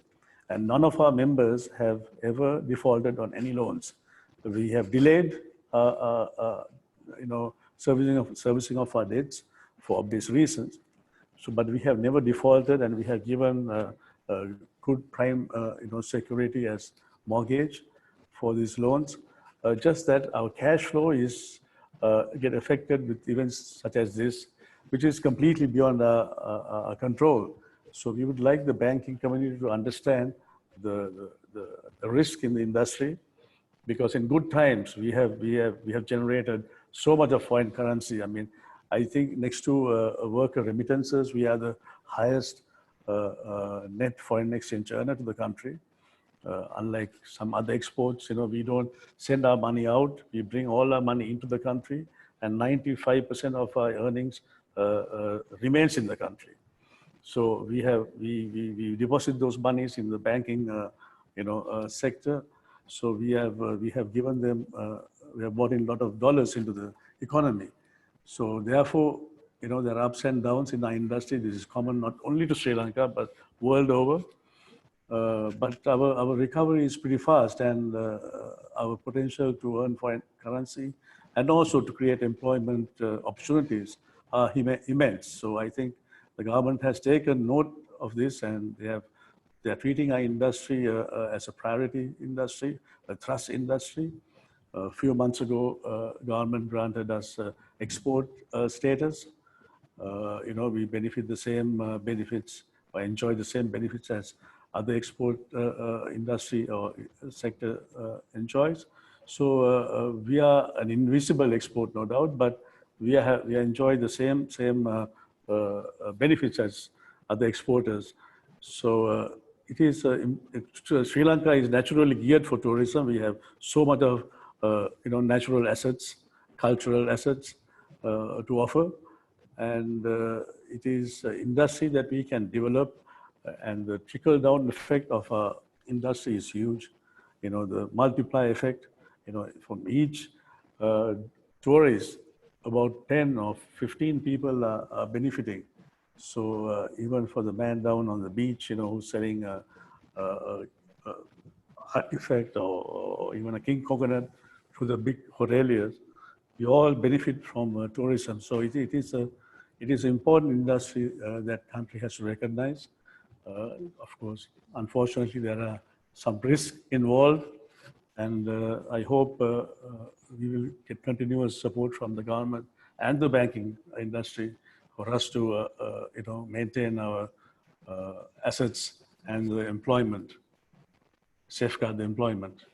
and none of our members have ever defaulted on any loans. We have delayed, servicing of our debts for obvious reasons. So, but we have never defaulted, and we have given good prime, security as mortgage for these loans. Just that our cash flow is get affected with events such as this, which is completely beyond our control. So we would like the banking community to understand the risk in the industry, because in good times we have generated so much of foreign currency. I mean, I think next to worker remittances, we are the highest net foreign exchange earner to the country. Unlike some other exports, we don't send our money out. We bring all our money into the country, and 95% of our earnings remains in the country. So we deposit those monies in the banking, sector. So we have given them, we have brought in a lot of dollars into the economy. So therefore, there are ups and downs in our industry. This is common not only to Sri Lanka, but world over. But our recovery is pretty fast, and our potential to earn foreign currency and also to create employment opportunities are immense. So I think the government has taken note of this, and they are treating our industry as a priority industry, a thrust industry. A few months ago, government granted us export status. We benefit the same benefits, or enjoy the same benefits as other export industry or sector enjoys. So we are an invisible export, no doubt, but we enjoy the same benefits as other exporters. So it is Sri Lanka is naturally geared for tourism. We have so much of natural assets, cultural assets to offer, and it is an industry that we can develop, and the trickle-down effect of our industry is huge. The multiply effect, from each tourist, about 10 or 15 people are benefiting. So even for the man down on the beach, who's selling a effect or even a king coconut to the big hoteliers, we all benefit from tourism. So it is an important industry that country has to recognize. Of course, unfortunately, there are some risks involved, and I hope we will get continuous support from the government and the banking industry for us to, maintain our assets and the employment, safeguard the employment.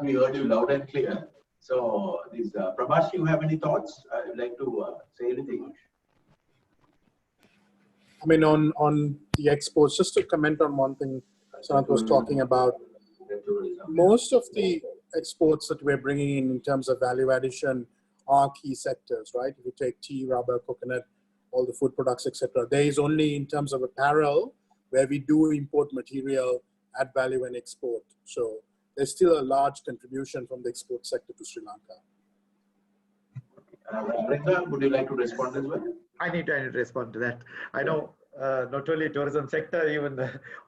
We heard you loud and clear. So, Prabhash, you have any thoughts? I would like to say anything. I mean, on the exports, just to comment on one thing Sanat was talking about, most of the exports that we're bringing in terms of value addition are key sectors, right? If you take tea, rubber, coconut, all the food products, etc. There is only in terms of apparel where we do import material, add value and export. So there's still a large contribution from the export sector to Sri Lanka. Rekha, would you like to respond as well? I need to respond to that. I know not only tourism sector, even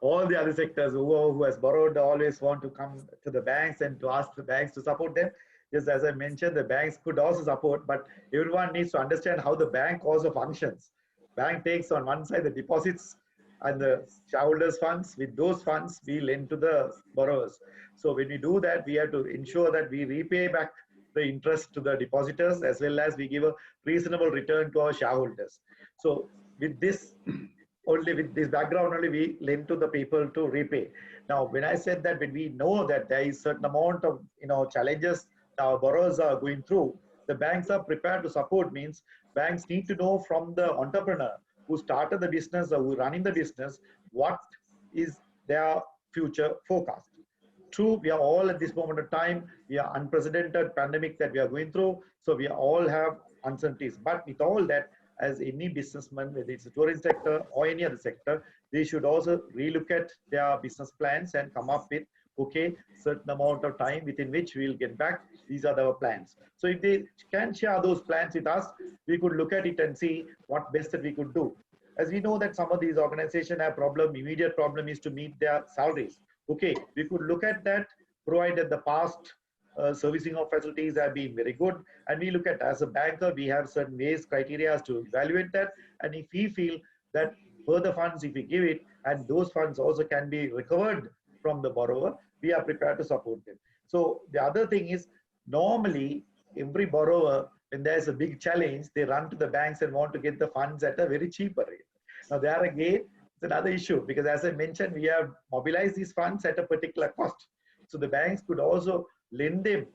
all the other sectors who has borrowed always want to come to the banks and to ask the banks to support them. Just as I mentioned, the banks could also support, but everyone needs to understand how the bank also functions. Bank takes on one side the deposits and the shareholders' funds. With those funds, we lend to the borrowers. So when we do that, we have to ensure that we repay back the interest to the depositors, as well as we give a reasonable return to our shareholders. So with this background only, we lend to the people to repay. Now, when I said that, when we know that there is certain amount of challenges our borrowers are going through, the banks are prepared to support. Means banks need to know from the entrepreneur who started the business or who running the business what is their future forecast. True, we are all at this moment of time, we are unprecedented pandemic that we are going through, so we all have uncertainties. But with all that, as any businessman, whether it's the tourism sector or any other sector, they should also relook at their business plans and come up with, okay, certain amount of time within which we'll get back. These are our plans. So if they can share those plans with us, we could look at it and see what best that we could do. As we know that some of these organizations have immediate problem is to meet their salaries. Okay, we could look at that, provided the past servicing of facilities have been very good. And we look at, as a banker, we have certain ways, criteria to evaluate that. And if we feel that further funds, if we give it, and those funds also can be recovered from the borrower, we are prepared to support them. So the other thing is, normally, every borrower, when there's a big challenge, they run to the banks and want to get the funds at a very cheaper rate. Now, there again, it's another issue, because as I mentioned, we have mobilized these funds at a particular cost. So the banks could also lend them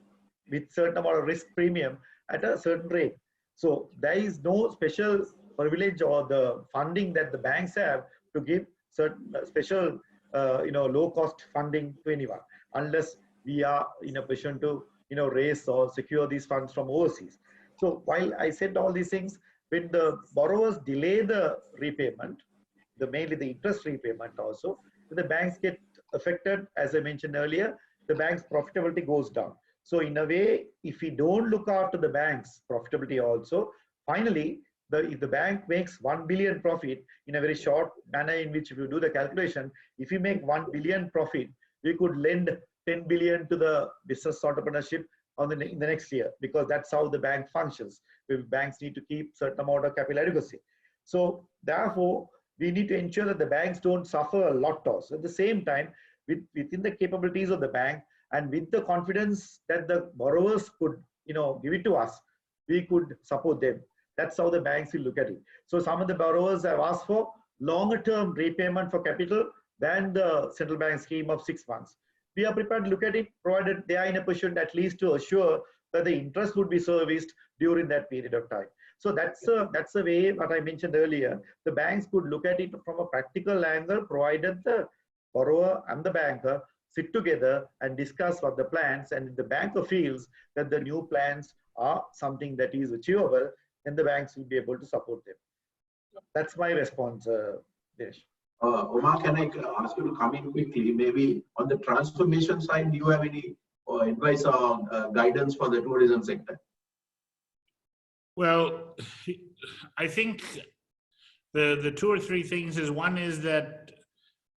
with certain amount of risk premium at a certain rate. So there is no special privilege or the funding that the banks have to give certain special, low cost funding to anyone, unless we are in a position to, raise or secure these funds from overseas. So while I said all these things, when the borrowers delay the repayment, mainly the interest repayment also, the banks get affected. As I mentioned earlier, the bank's profitability goes down. So in a way, if we don't look after the bank's profitability also, finally, if the bank makes 1 billion profit in a very short manner, in which if you do the calculation, if you make 1 billion profit, we could lend 10 billion to the business entrepreneurship in the next year, because that's how the bank functions. Banks need to keep certain amount of capital adequacy. So therefore, we need to ensure that the banks don't suffer a lot also. At the same time, within the capabilities of the bank and with the confidence that the borrowers could, give it to us, we could support them. That's how the banks will look at it. So some of the borrowers have asked for longer term repayment for capital than the central bank scheme of 6 months. We are prepared to look at it, provided they are in a position at least to assure that the interest would be serviced during that period of time. So that's the way what I mentioned earlier. The banks could look at it from a practical angle, provided the borrower and the banker sit together and discuss what the plans, and if the banker feels that the new plans are something that is achievable, then the banks will be able to support them. That's my response, Dinesh. Omar, can I ask you to come in quickly? Maybe on the transformation side, do you have any advice or guidance for the tourism sector? Well, I think the 2 or 3 things is, one is that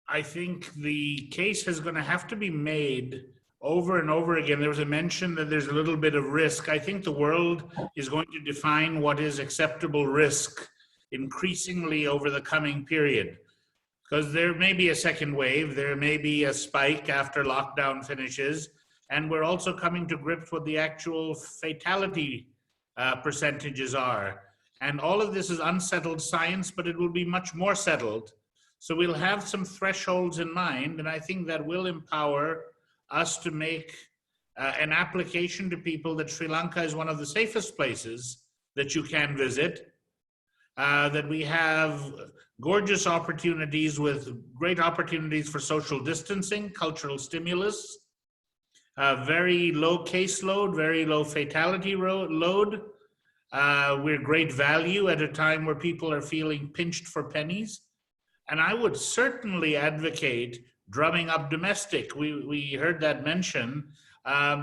I think the case is going to have to be made over and over again. There was a mention that there's a little bit of risk. I think the world is going to define what is acceptable risk increasingly over the coming period, because there may be a second wave, there may be a spike after lockdown finishes, and we're also coming to grips with the actual fatality percentages are. And all of this is unsettled science, but it will be much more settled. So we'll have some thresholds in mind, and I think that will empower us to make an application to people that Sri Lanka is one of the safest places that you can visit, that we have gorgeous opportunities with great opportunities for social distancing, cultural stimulus, very low caseload, very low fatality load. We're great value at a time where people are feeling pinched for pennies. And I would certainly advocate drumming up domestic. We heard that mention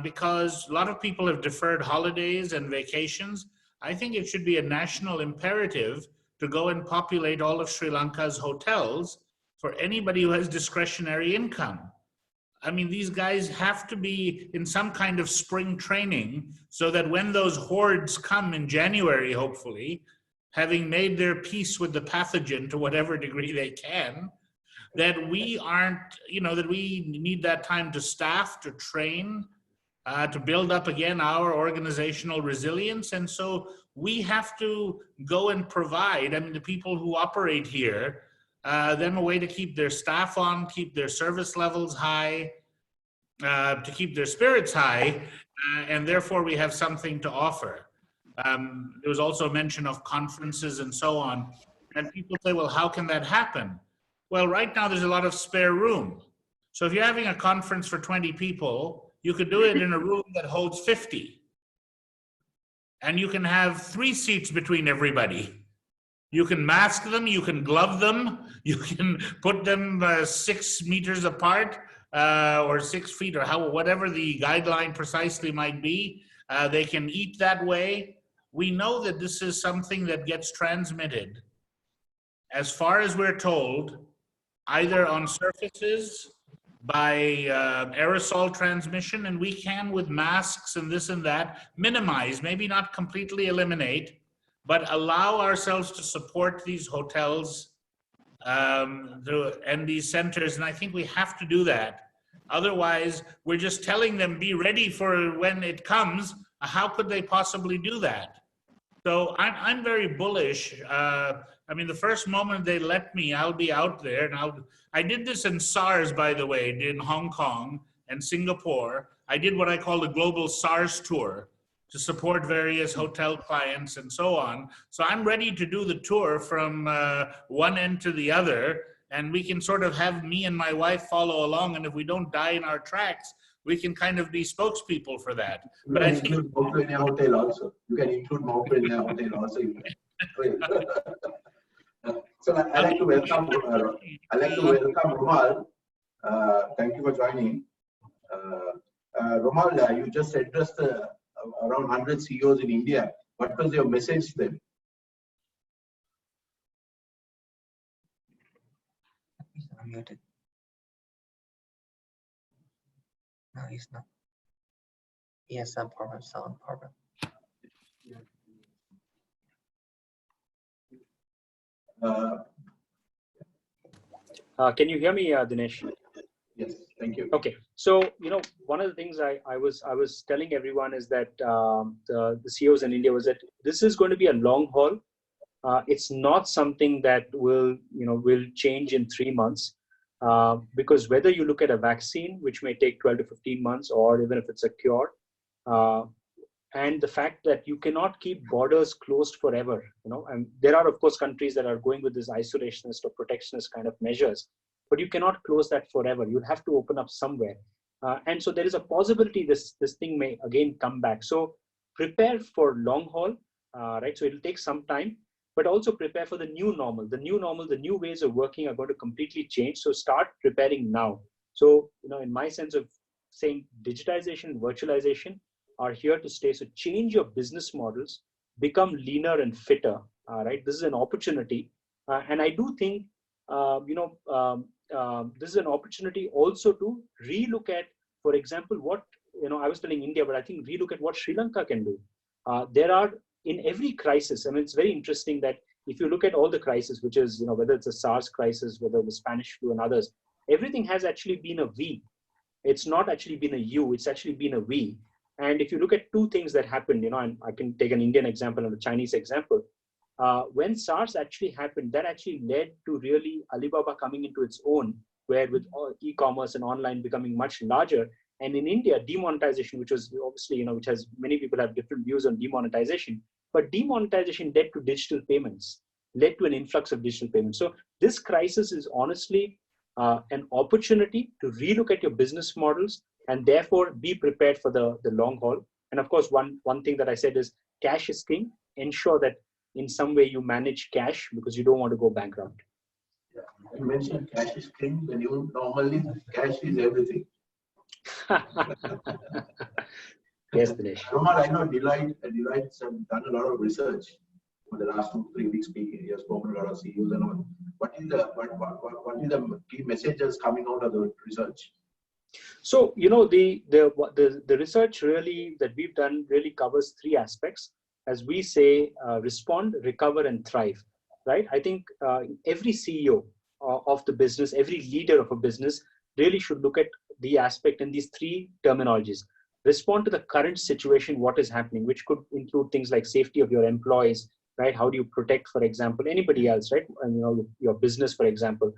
because a lot of people have deferred holidays and vacations. I think it should be a national imperative to go and populate all of Sri Lanka's hotels for anybody who has discretionary income. I mean, these guys have to be in some kind of spring training so that when those hordes come in January, hopefully, having made their peace with the pathogen to whatever degree they can, that we aren't, that we need that time to staff, to train, to build up again our organizational resilience. And so we have to go and provide, the people who operate here then a way to keep their staff on, keep their service levels high, to keep their spirits high, and therefore we have something to offer. There was also mention of conferences and so on, and people say, well, how can that happen? Well, right now there's a lot of spare room. So if you're having a conference for 20 people, you could do it in a room that holds 50. And you can have 3 seats between everybody. You can mask them, you can glove them, you can put them 6 meters apart, or 6 feet, or whatever the guideline precisely might be. They can eat that way. We know that this is something that gets transmitted, as far as we're told, either on surfaces, by aerosol transmission, and we can, with masks and this and that, minimize, maybe not completely eliminate, but allow ourselves to support these hotels and these centers. And I think we have to do that. Otherwise, we're just telling them, be ready for when it comes. How could they possibly do that? So I'm very bullish. I mean, the first moment they let me, I'll be out there. And I did this in SARS, by the way, in Hong Kong and Singapore. I did what I call the global SARS tour to support various hotel clients and so on. So I'm ready to do the tour from one end to the other, and we can sort of have me and my wife follow along. And if we don't die in our tracks, we can kind of be spokespeople for that. But I think include Maupu in a hotel also. You can include Maupu in a hotel also. So I'd like to welcome Romal. Thank you for joining. Romal, you just addressed around 100 CEOs in India. What was your message to them? He's unmuted. No, he's not. He has some problem, sound problem. Can you hear me, Dinesh? Yes, thank you. Okay, so one of the things I was telling everyone is that the CEOs in India was that this is going to be a long haul. It's not something that will change in 3 months, because whether you look at a vaccine, which may take 12 to 15 months, or even if it's a cure, and the fact that you cannot keep borders closed forever, and there are of course countries that are going with this isolationist or protectionist kind of measures, but you cannot close that forever. You'll have to open up somewhere, and so there is a possibility this thing may again come back. So prepare for long haul, right? So it'll take some time, but also prepare for the new normal. The new normal, the new ways of working are going to completely change. So start preparing now. So in my sense of saying, digitization, virtualization are here to stay. So change your business models, become leaner and fitter, right? This is an opportunity. And I do think, this is an opportunity also to relook at, for example, what, I was telling India, but I think relook at what Sri Lanka can do. There are, in every crisis, I mean, it's very interesting that if you look at all the crises, which is, whether it's a SARS crisis, whether the Spanish flu and others, everything has actually been a V. It's not actually been a U, it's actually been a V. And if you look at 2 things that happened, and I can take an Indian example and a Chinese example. When SARS actually happened, that actually led to really Alibaba coming into its own, where with e-commerce and online becoming much larger. And in India, demonetization, which was obviously, which has many people have different views on demonetization, but demonetization led to digital payments, led to an influx of digital payments. So this crisis is honestly an opportunity to relook at your business models and therefore be prepared for the long haul. And of course, one thing that I said is cash is king. Ensure that in some way you manage cash because you don't want to go bankrupt. Yeah. You mentioned cash is king. When you normally cash is everything. Yes, Dinesh. Romal, I know Deloitte's have done a lot of research for the last 2-3 weeks speaking. He has spoken to a lot of CEOs and all. What is the key messages coming out of the research? So, the research really that we've done really covers 3 aspects. As we say, respond, recover, and thrive, right? I think every CEO of the business, every leader of a business really should look at the aspect in these 3 terminologies. Respond to the current situation, what is happening, which could include things like safety of your employees, right? How do you protect, for example, anybody else, right? And your business, for example.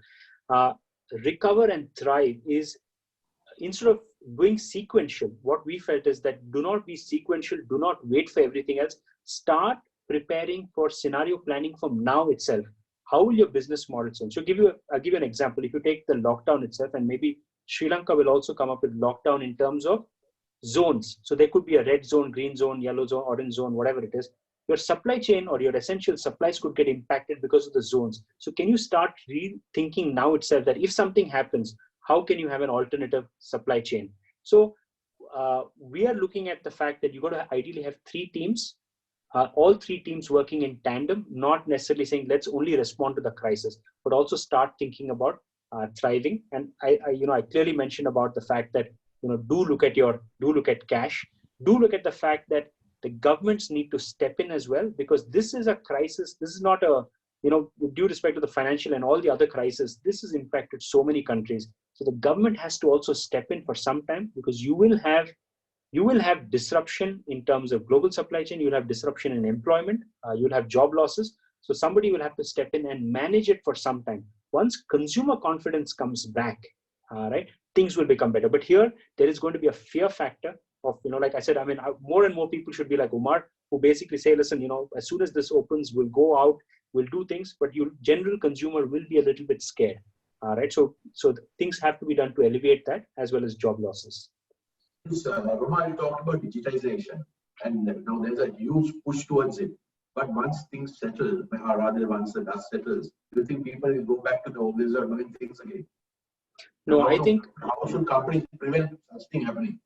Recover and thrive is, instead of going sequential, what we felt is that do not be sequential, do not wait for everything else. Start preparing for scenario planning from now itself. How will your business model change? So I'll give you an example. If you take the lockdown itself, and maybe Sri Lanka will also come up with lockdown in terms of zones. So there could be a red zone, green zone, yellow zone, orange zone, whatever it is. Your supply chain or your essential supplies could get impacted because of the zones. So can you start rethinking now itself that if something happens, how can you have an alternative supply chain? So we are looking at the fact that you've got to ideally have 3 teams, all 3 teams working in tandem, not necessarily saying let's only respond to the crisis, but also start thinking about thriving. And I clearly mentioned about the fact that do look at cash, do look at the fact that the governments need to step in as well, because this is a crisis. This is not a, with due respect to the financial and all the other crises, this has impacted so many countries. So the government has to also step in for some time, because you will have disruption in terms of global supply chain. You'll have disruption in employment. You'll have job losses. So somebody will have to step in and manage it for some time. Once consumer confidence comes back, right, things will become better. But here, there is going to be a fear factor of, like I said, more and more people should be like Umar, who basically say, listen, as soon as this opens, we'll go out, we'll do things, but general consumer will be a little bit scared. Right. So things have to be done to alleviate that, as well as job losses. Roma, you talked about digitization, and there's a huge push towards it. But once things settle, or rather once the dust settles, do you think people will go back to the old ways of doing things again? No, I think. How should companies prevent such thing happening?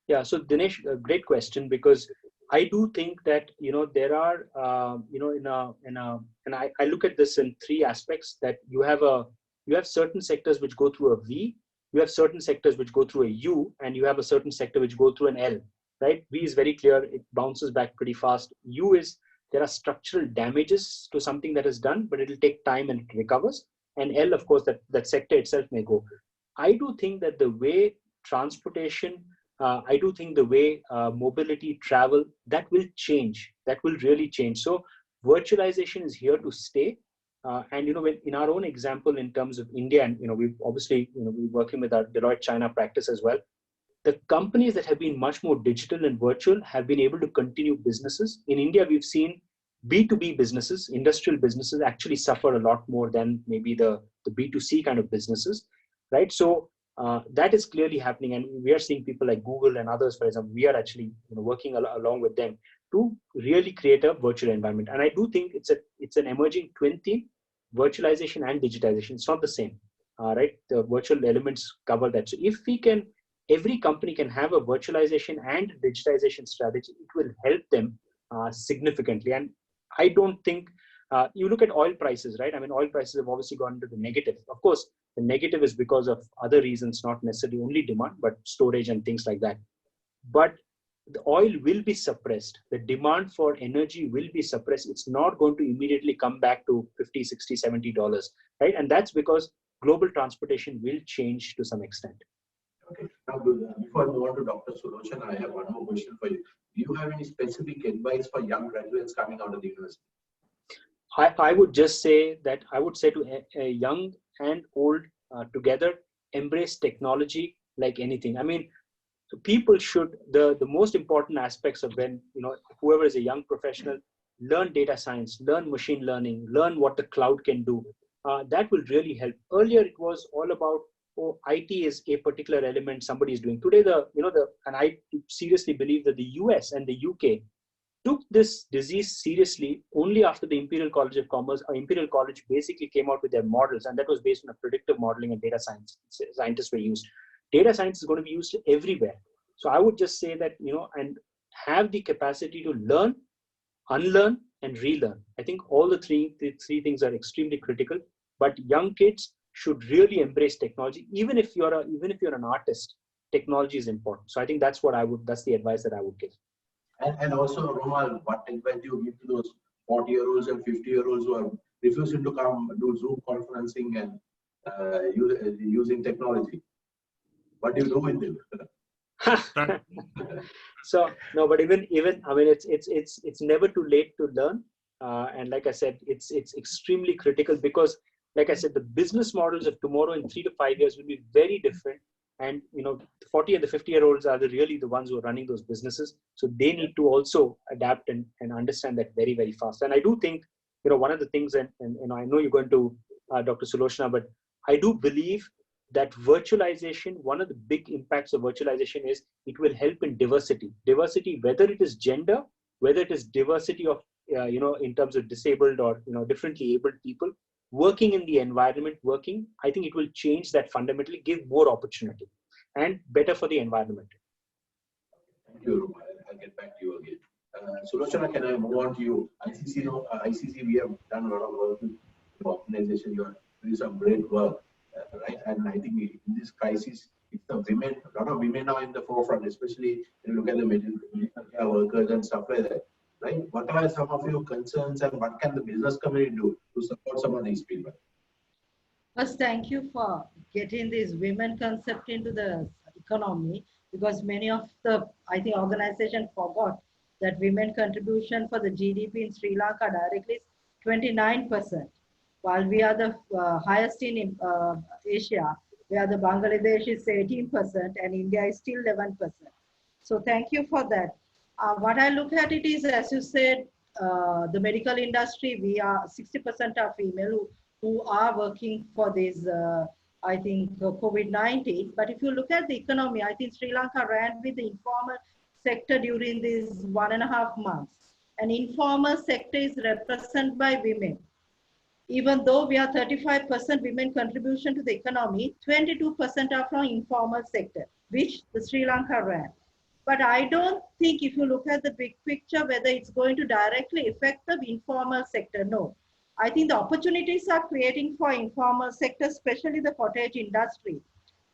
Yeah. So Dinesh, a great question, because I do think that there are and I look at this in 3 aspects. That you have certain sectors which go through a V, you have certain sectors which go through a U, and you have a certain sector which go through an L. Right? V is very clear; it bounces back pretty fast. U is there are structural damages to something that is done, but it will take time and it recovers. And L, of course, that sector itself may go. I do think that the way transportation, I do think the way mobility, travel, that will change. That will really change. So virtualization is here to stay. And when in our own example in terms of India, and we've obviously we're working with our Deloitte China practice as well. The companies that have been much more digital and virtual have been able to continue businesses. In India, we've seen B2B businesses, industrial businesses actually suffer a lot more than maybe the B2C kind of businesses, right? So that is clearly happening, and we are seeing people like Google and others, for example, we are actually working along with them to really create a virtual environment. And I do think it's an emerging twin theme, virtualization and digitization. It's not the same, right? The virtual elements cover that. So if every company can have a virtualization and digitization strategy, it will help them significantly. And I don't think, you look at oil prices, right? Oil prices have obviously gone into the negative. Of course, the negative is because of other reasons, not necessarily only demand, but storage and things like that. But the oil will be suppressed. The demand for energy will be suppressed. It's not going to immediately come back to $50, $60, $70, right? And that's because global transportation will change to some extent. Okay. Now, before I move on to Dr. Sulochana, I have one more question for you. Do you have any specific advice for young graduates coming out of the university? I would just say that I would say to a young and old together, embrace technology like anything. People should, the most important aspects of when, whoever is a young professional, learn data science, learn machine learning, learn what the cloud can do. That will really help. Earlier, it was all about, IT is a particular element somebody is doing. Today, and I seriously believe that the US and the UK took this disease seriously only after the Imperial College of Commerce or Imperial College basically came out with their models, and that was based on a predictive modeling and data science. Scientists were used. Data science is going to be used everywhere. So I would just say that, and have the capacity to learn, unlearn, and relearn. I think all the three things are extremely critical. But young kids should really embrace technology. Even if you're an artist, technology is important. So I think that's the advice that I would give. And also, Roma, what advice do you give to those 40-year-olds and 50-year-olds who are refusing to come do Zoom conferencing and using technology? What do you do with them? So no, but even it's never too late to learn. And like I said, it's extremely critical because, like I said, the business models of tomorrow in 3 to 5 years will be very different. And the 40 and the 50-year-olds are really the ones who are running those businesses. So they need to also adapt and understand that very, very fast. And I do think, one of the things, and I know you're going to Dr. Sulochana, but I do believe that virtualization, one of the big impacts of virtualization is it will help in diversity. Diversity, whether it is gender, whether it is diversity of, in terms of disabled or, differently abled people working in the environment, I think it will change that fundamentally, give more opportunity and better for the environment. Thank you, Ruma. I'll get back to you again. Sulochana, can I move on to you? ICC, we have done a lot of work with the organization. You are doing some great work, right? And I think in this crisis, it's the women, a lot of women are in the forefront, especially when you look at the medical care workers and stuff like that, right? What are some of your concerns and what can the business community do to support some of these people? First, thank you for getting this women concept into the economy, because many of the, I think, organizations forgot that women contribution for the GDP in Sri Lanka directly is 29%, while we are the highest in Asia, where the Bangladesh is 18% and India is still 11%. So thank you for that. What I look at it is, as you said, the medical industry, we are 60% are female who are working for this, I think, COVID-19. But if you look at the economy, I think Sri Lanka ran with the informal sector during these 1.5 months. And informal sector is represented by women. Even though we are 35% women contribution to the economy, 22% are from informal sector, which the Sri Lanka ran. But I don't think, if you look at the big picture, whether it's going to directly affect the informal sector. No. I think the opportunities are creating for informal sector, especially the cottage industry,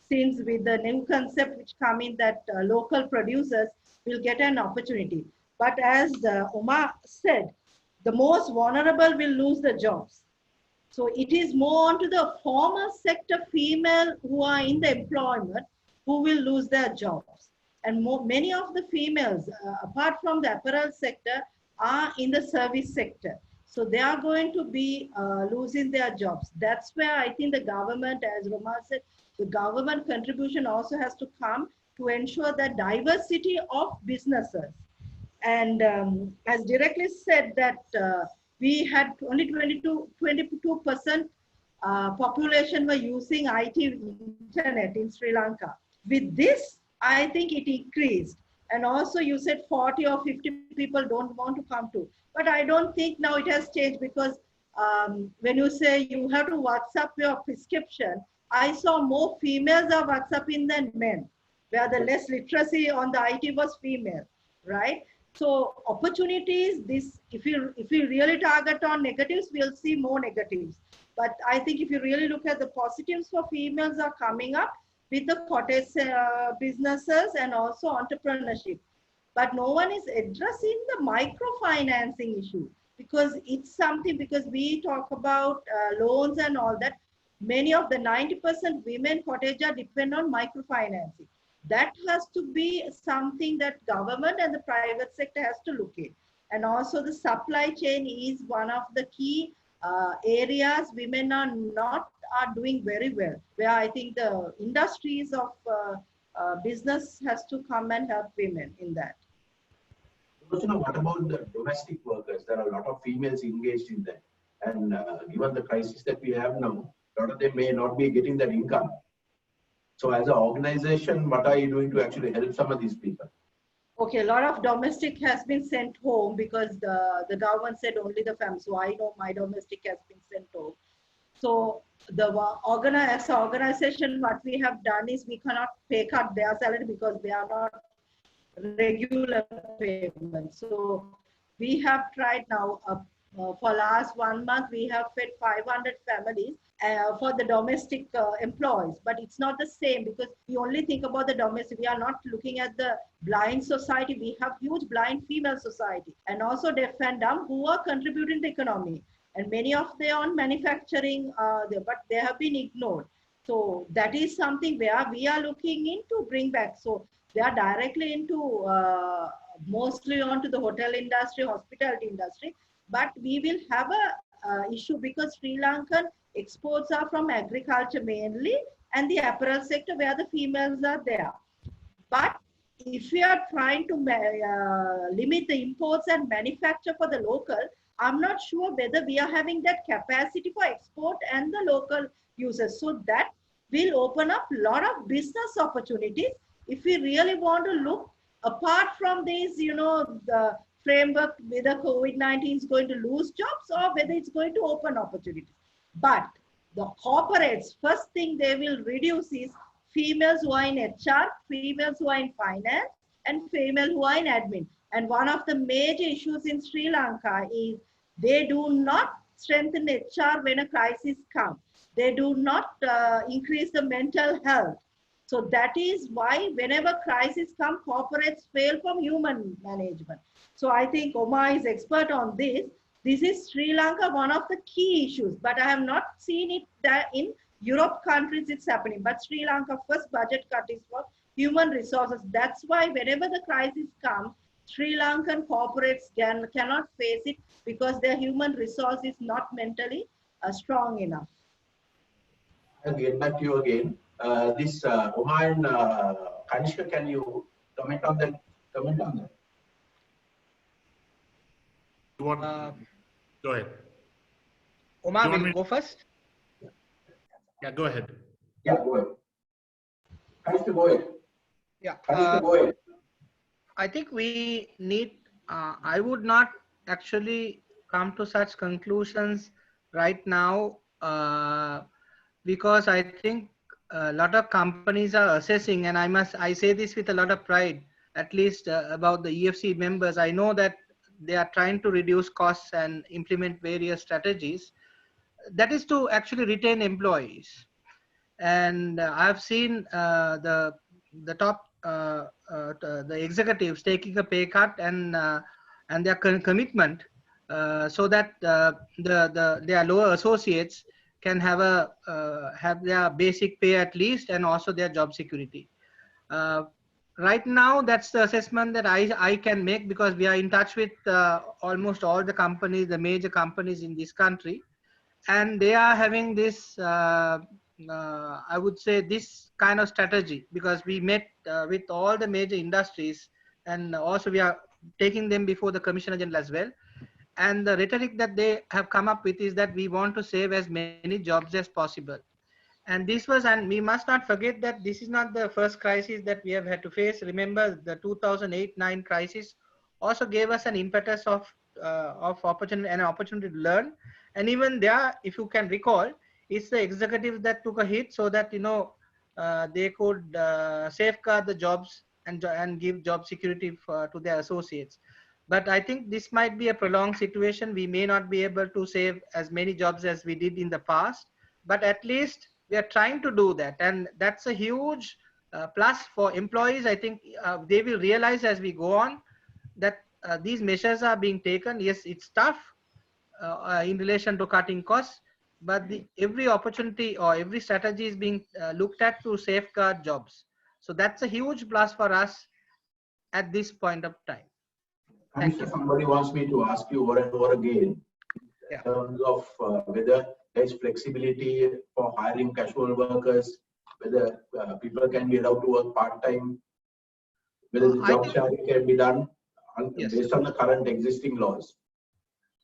since with the new concept which come in that local producers will get an opportunity. But as Uma said, the most vulnerable will lose the jobs. So it is more onto the formal sector female who are in the employment who will lose their jobs. And many of the females, apart from the apparel sector, are in the service sector. So they are going to be losing their jobs. That's where I think the government, as Roma said, the government contribution also has to come to ensure that diversity of businesses. And as directly said that we had only 22% population were using IT internet in Sri Lanka. With this, I think it increased. And also you said 40 or 50 people don't want to come to. But I don't think now it has changed, because when you say you have to WhatsApp your prescription, I saw more females are WhatsApping than men, where the less literacy on the IT was female, right? So opportunities, this, if you really target on negatives, we'll see more negatives. But I think if you really look at the positives for females are coming up with the cottage businesses and also entrepreneurship. But no one is addressing the microfinancing issue, because it's something, because we talk about loans and all that. Many of the 90% women cottager depend on microfinancing. That has to be something that government and the private sector has to look at. And also the supply chain is one of the key areas women are doing very well, where I think the industries of business has to come and help women in that. What about the domestic workers? There are a lot of females engaged in that. And given the crisis that we have now, a lot of them may not be getting that income. So as an organization, what are you doing to actually help some of these people? Okay, a lot of domestic has been sent home because the government said only the family. So I know my domestic has been sent home. So the as an organization, what we have done is we cannot pay cut their salary because they are not regular payment. So we have tried now for last 1 month, we have fed 500 families for the domestic employees, but it's not the same because we only think about the domestic. We are not looking at the blind society. We have huge blind female society and also deaf and dumb who are contributing to the economy. And many of them on manufacturing, but they have been ignored. So that is something where we are looking into bring back. So they are directly into mostly onto the hotel industry, hospitality industry. but we will have a issue because Sri Lankan exports are from agriculture mainly and the apparel sector where the females are there. But if we are trying to limit the imports and manufacture for the local, I'm not sure whether we are having that capacity for export and the local users. So that will open up a lot of business opportunities if we really want to look apart from these, the framework, whether COVID-19 is going to lose jobs or whether it's going to open opportunities. But the corporates, first thing they will reduce is females who are in HR, females who are in finance, and females who are in admin. And one of the major issues in Sri Lanka is they do not strengthen HR when a crisis comes. They do not increase the mental health. So that is why whenever crisis comes, corporates fail from human management. So I think Omar is expert on this. This is Sri Lanka, one of the key issues, but I have not seen it that in Europe countries it's happening. But Sri Lanka first budget cut is for human resources. That's why whenever the crisis comes, Sri Lankan corporates cannot face it because their human resource is not mentally strong enough. I'll get back to you again. This Oman, Kanishka, can you comment on that? You want, go ahead. Omar, will you go first? Yeah, go ahead. Yeah, go ahead. Kanishka, go ahead. Yeah. Kanishka, go ahead. I think we need, I would not actually come to such conclusions right now because I think a lot of companies are assessing, and I say this with a lot of pride, at least about the EFC members. I know that they are trying to reduce costs and implement various strategies. That is to actually retain employees. And I've seen the top the executives taking a pay cut and their commitment so that their lower associates can have their basic pay at least, and also their job security. Right now, that's the assessment that I can make, because we are in touch with almost all the companies, the major companies in this country, and they are having this I would say this kind of strategy, because we met with all the major industries, and also we are taking them before the Commissioner General as well. And the rhetoric that they have come up with is that we want to save as many jobs as possible. And this was, and we must not forget that this is not the first crisis that we have had to face. Remember, the 2008-9 crisis also gave us an impetus of opportunity, and an opportunity to learn. And even there, if you can recall, it's the executives that took a hit so that they could safeguard the jobs and give job security to their associates. But I think this might be a prolonged situation. We may not be able to save as many jobs as we did in the past, but at least we are trying to do that, and that's a huge plus for employees. I think they will realize as we go on that these measures are being taken. Yes, it's tough in relation to cutting costs, but every opportunity or every strategy is being looked at to safeguard jobs. So that's a huge plus for us at this point of time. Thank you. Somebody wants me to ask you over and over again in terms of whether there's flexibility for hiring casual workers, whether people can be allowed to work part-time, whether the job sharing can be done based on the current existing laws.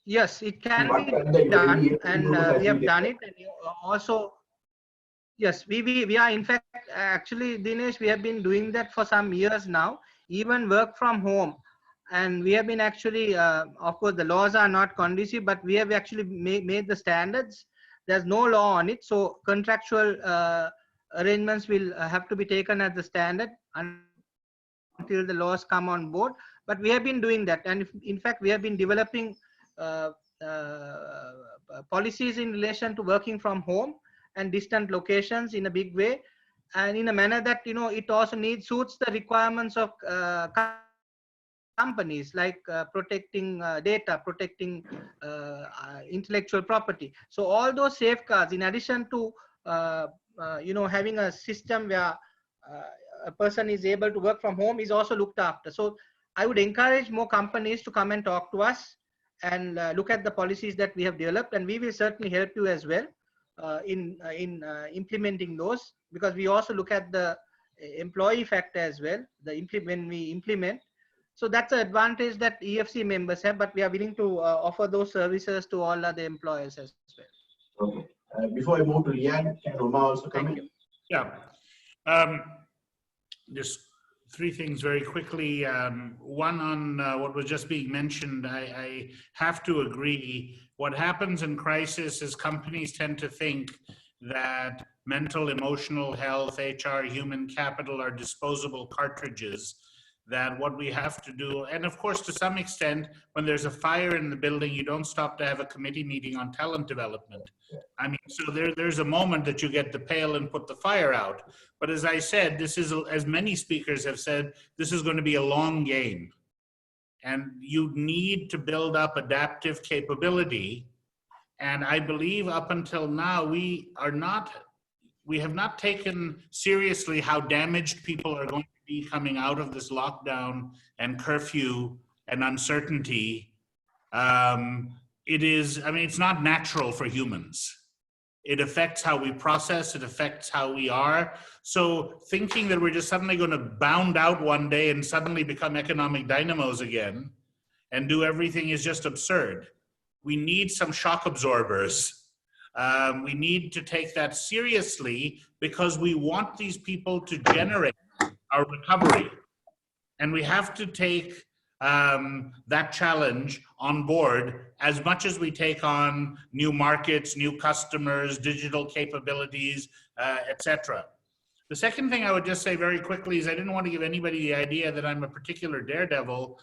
Yes, it can be done, and we have done it. And also, yes, we are in fact, actually, Dinesh, we have been doing that for some years now, even work from home. And we have been actually, of course, the laws are not conducive, but we have actually made the standards. There's no law on it. So contractual arrangements will have to be taken as the standard until the laws come on board. But we have been doing that. And in fact, we have been developing policies in relation to working from home and distant locations in a big way, and in a manner that, it also suits the requirements of companies, like protecting data, protecting intellectual property. So all those safeguards, in addition to having a system where a person is able to work from home, is also looked after. So I would encourage more companies to come and talk to us and look at the policies that we have developed, and we will certainly help you as well in implementing those, because we also look at the employee factor as well, when we implement. So that's an advantage that EFC members have, but we are willing to offer those services to all other employers as well. Okay. Before I move to Liang, can Uma also come in? Yeah. Just three things very quickly. One on what was just being mentioned, I have to agree. What happens in crisis is companies tend to think that mental, emotional health, HR, human capital are disposable cartridges, that what we have to do, and of course, to some extent, when there's a fire in the building, you don't stop to have a committee meeting on talent development. I mean, so there's a moment that you get the pail and put the fire out. But as I said, this is, as many speakers have said, this is going to be a long game. And you need to build up adaptive capability. And I believe up until now, we have not taken seriously how damaged people are going to be coming out of this lockdown and curfew and uncertainty. It's not natural for humans. It affects how we process, it affects how we are. So thinking that we're just suddenly going to bound out one day and suddenly become economic dynamos again and do everything is just absurd. We need some shock absorbers. We need to take that seriously because we want these people to generate our recovery. And we have to take that challenge on board as much as we take on new markets, new customers, digital capabilities, etc. The second thing I would just say very quickly is I didn't want to give anybody the idea that I'm a particular daredevil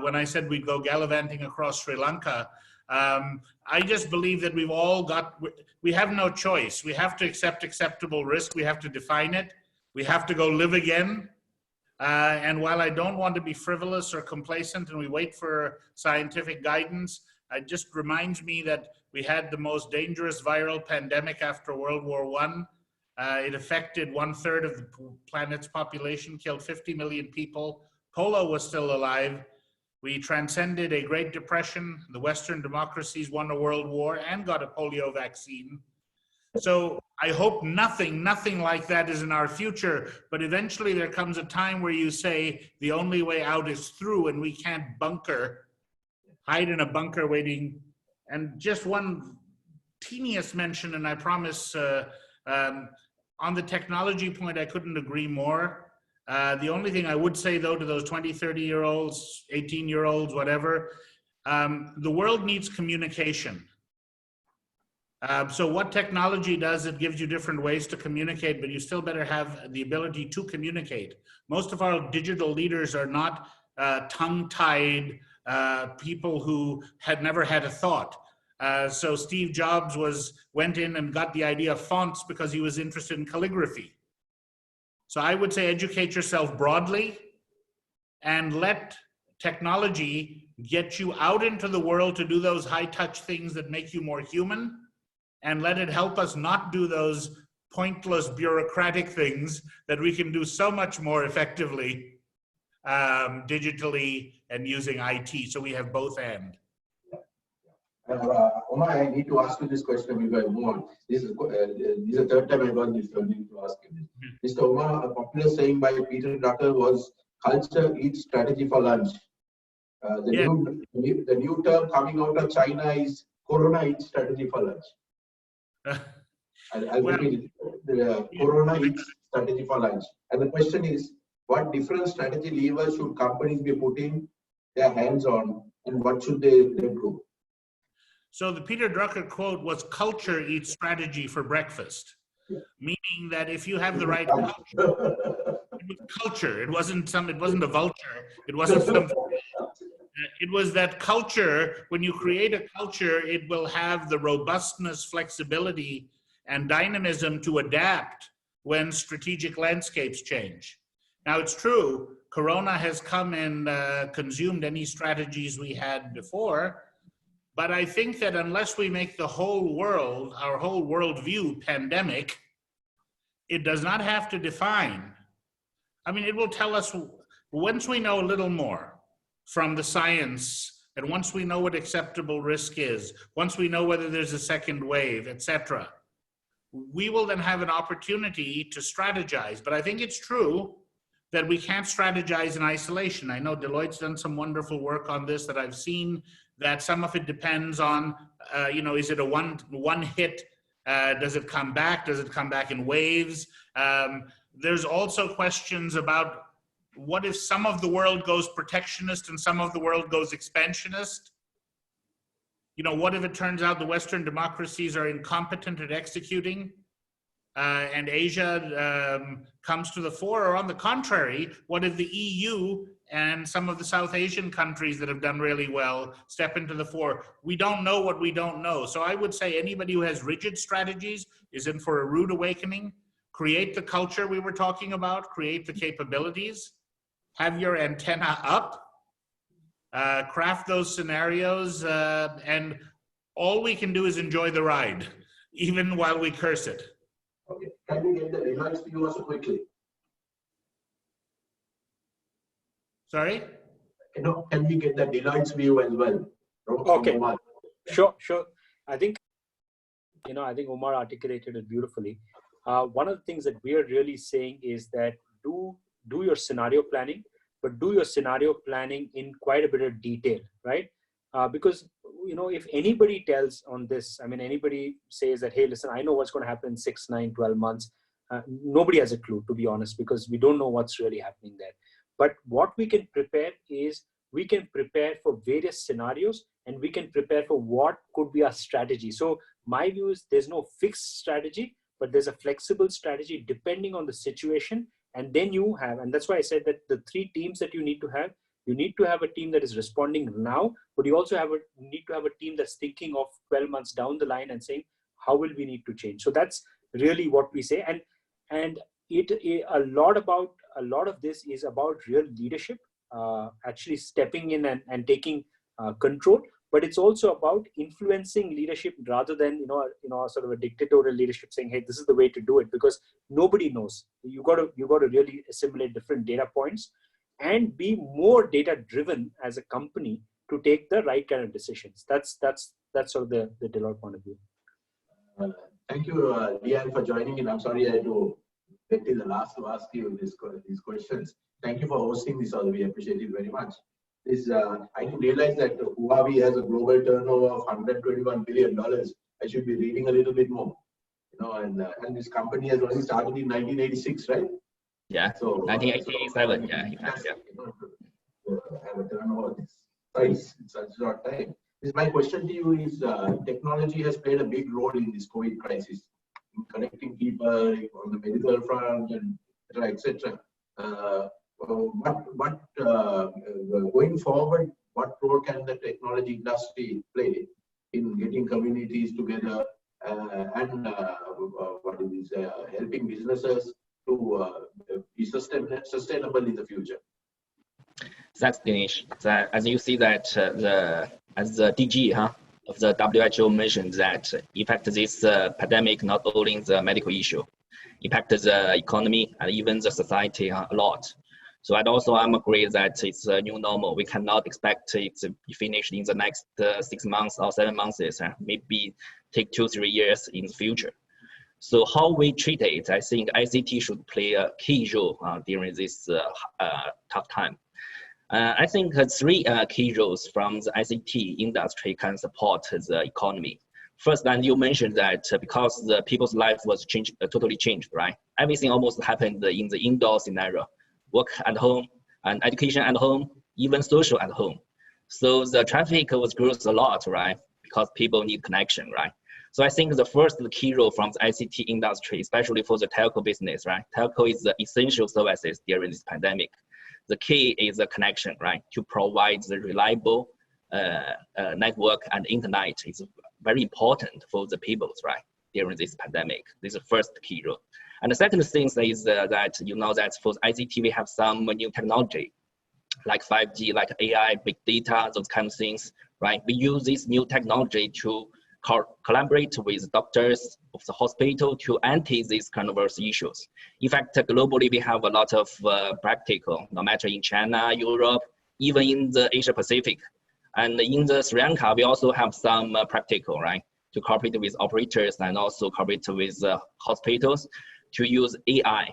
when I said we'd go gallivanting across Sri Lanka. I just believe that we have no choice. We have to accept acceptable risk. We have to define it. We have to go live again. And while I don't want to be frivolous or complacent and we wait for scientific guidance, it just reminds me that we had the most dangerous viral pandemic after World War I. It affected 1/3 of the planet's population, killed 50 million people. Polio was still alive. We transcended a Great Depression. The Western democracies won a world war and got a polio vaccine. So I hope nothing like that is in our future, but eventually there comes a time where you say the only way out is through and we can't hide in a bunker waiting. And just one teeniest mention, and I promise on the technology point, I couldn't agree more. The only thing I would say though to those 20, 30-year-olds, 18-year-olds, whatever, the world needs communication. So what technology does, it gives you different ways to communicate, but you still better have the ability to communicate. Most of our digital leaders are not tongue-tied people who had never had a thought. So Steve Jobs went in and got the idea of fonts because he was interested in calligraphy. So I would say educate yourself broadly and let technology get you out into the world to do those high-touch things that make you more human, and let it help us not do those pointless bureaucratic things that we can do so much more effectively digitally and using IT. So we have both and. Uma, I need to ask you this question before I move on. This is the third time I got this. I need to ask you this. Mr. Uma, a popular saying by Peter Drucker was, "Culture eats strategy for lunch." The new term coming out of China is "Corona eats strategy for lunch." I'll repeat it. The Corona eats strategy for lunch. And the question is, what different strategy levers should companies be putting their hands on, and what should they do? So the Peter Drucker quote was, "Culture eats strategy for breakfast," meaning that if you have the right culture, it was culture. It wasn't a vulture. It wasn't something. It was that culture. When you create a culture, it will have the robustness, flexibility, and dynamism to adapt when strategic landscapes change. Now, it's true, Corona has come and consumed any strategies we had before. But I think that unless we make the whole world, our whole worldview pandemic, it does not have to define. I mean, it will tell us, once we know a little more from the science and once we know what acceptable risk is, once we know whether there's a second wave, etc., we will then have an opportunity to strategize. But I think it's true that we can't strategize in isolation. I know Deloitte's done some wonderful work on this that I've seen, that some of it depends on, is it a one hit? Does it come back? Does it come back in waves? There's also questions about what if some of the world goes protectionist and some of the world goes expansionist? What if it turns out the Western democracies are incompetent at executing and Asia comes to the fore? Or on the contrary, what if the EU and some of the South Asian countries that have done really well step into the fore? We don't know what we don't know. So I would say anybody who has rigid strategies is in for a rude awakening. Create the culture we were talking about, create the capabilities, have your antenna up, craft those scenarios, and all we can do is enjoy the ride, even while we curse it. Okay, can we get the Deloitte's view also quickly? Sorry? Can we get the Deloitte's view as well? Okay, sure. I think Umar articulated it beautifully. One of the things that we are really saying is that do your scenario planning, but do your scenario planning in quite a bit of detail, right? Because, if anybody tells on this, anybody says that, hey, listen, I know what's going to happen in 6, 9, 12 months. Nobody has a clue, to be honest, because we don't know what's really happening there. But what we can prepare is we can prepare for various scenarios and we can prepare for what could be our strategy. So my view is there's no fixed strategy, but there's a flexible strategy depending on the situation. And then you have, and that's why I said that the 3 teams that you need to have a team that is responding now, but you also need to have a team that's thinking of 12 months down the line and saying, how will we need to change? So that's really what we say. And a lot of this is about real leadership, actually stepping in and taking control. But it's also about influencing leadership rather than sort of a dictatorial leadership saying, hey, this is the way to do it, because nobody knows. You got to really assimilate different data points and be more data driven as a company to take the right kind of decisions. That's sort of the Deloitte point of view. Thank you, Lian, for joining in. I'm sorry I had to wait till the last to ask you these questions. Thank you for hosting this. We appreciate it very much. I didn't realize that Huawei has a global turnover of $121 billion. I should be reading a little bit more. And this company has only started in 1986, right? Yeah, so 1987. Yeah. Have a turnover this size in such a short time. My question to you is: technology has played a big role in this COVID crisis, in connecting people on the medical front and etc. Going forward, what role can the technology industry play in getting communities together and helping businesses to be sustainable in the future? Thanks, Dinesh. As you see that as the DG of the WHO mentioned that in fact this pandemic not only the medical issue, impact the economy and even the society a lot. So and also I'm agree that it's a new normal. We cannot expect it to be finished in the next 6 months or 7 months, maybe take 2-3 years in the future. So how we treat it, I think ICT should play a key role during this tough time. I think 3 key roles from the ICT industry can support the economy. First, and you mentioned that because the people's life was totally changed, right? Everything almost happened in the indoor scenario, work at home and education at home, even social at home. So the traffic was growth a lot, right? Because people need connection, right? So I think the first key role from the ICT industry, especially for the telco business, right? Telco is the essential services during this pandemic. The key is the connection, right? To provide the reliable network and internet is very important for the people, right? During this pandemic. This is the first key role. And the second thing is that you know that for ICT, we have some new technology like 5G, like AI, big data, those kind of things, right? We use this new technology to collaborate with doctors of the hospital to anti these kind of issues. In fact, globally, we have a lot of practical, no matter in China, Europe, even in the Asia Pacific, And in the Sri Lanka, we also have some practical, right, to cooperate with operators and also cooperate with hospitals to use AI,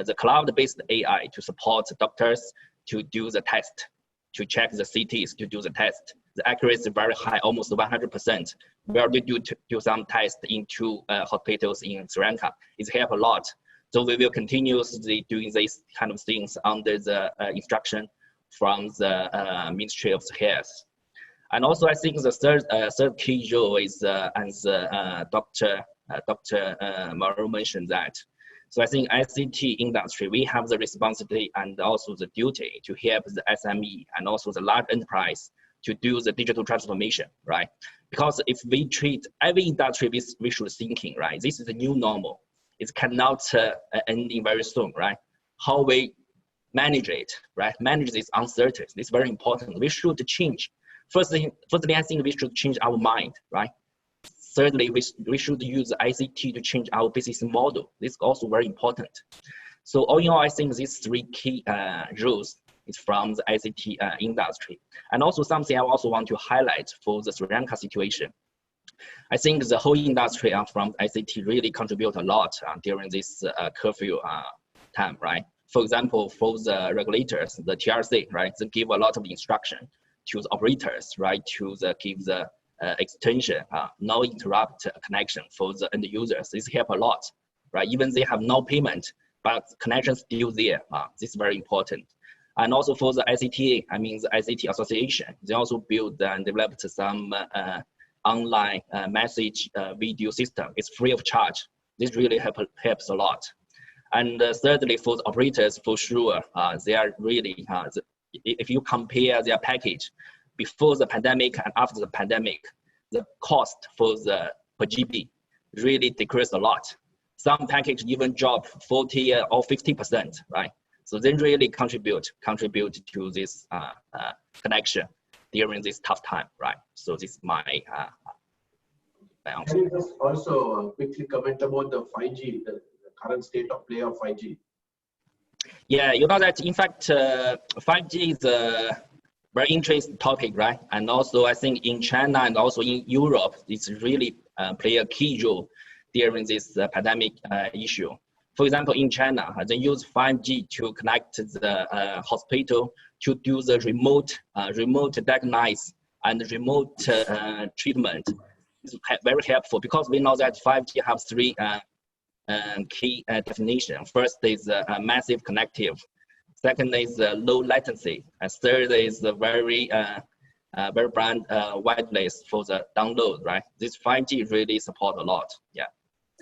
the cloud-based AI to support doctors to do the test, to check the CTs, to do the test. The accuracy is very high, almost 100%. We already do some tests into hospitals in Sri Lanka. It's helped a lot. So we will continuously doing these kind of things under the instruction from the Ministry of Health. And also, I think the third key role is, as Dr. Maru mentioned that. So I think ICT industry, we have the responsibility and also the duty to help the SME and also the large enterprise to do the digital transformation, right? Because if we treat every industry with visual thinking, right? This is the new normal. It cannot ending very soon, right? How we manage it, right? Manage this uncertainty. It's very important. We should change. Firstly, I think we should change our mind, right? Thirdly, we should use ICT to change our business model. This is also very important. So all in all, I think these three key rules is from the ICT industry. And also something I also want to highlight for the Sri Lanka situation. I think the whole industry from ICT really contribute a lot during this curfew time, right? For example, for the regulators, the TRC, right, they give a lot of instruction to the operators, right, to give the extension, no interrupt connection for the end users. This help a lot, right? Even they have no payment, but connection still there. This is very important. And also for the ICTA, I mean the ICT Association, they also built and developed some online message video system. It's free of charge. This really helps a lot. And thirdly, for the operators, for sure, they are really, if you compare their package before the pandemic and after the pandemic, the cost for the per GB really decreased a lot. Some package even drop 40 or 50%, right? So they really contribute to this connection during this tough time, right? So this is my answer. Can you just also quickly comment about the 5G, the current state of play of 5G? Yeah, you know that in fact, 5G is a very interesting topic, right? And also I think in China and also in Europe, it's really play a key role during this pandemic issue. For example, in China, they use 5G to connect the hospital to do the remote diagnosis and remote treatment. It's very helpful because we know that 5G have three key definition. First is massive connective. Second is low latency. And third is the very broad wireless for the download, right? This 5G really support a lot, yeah.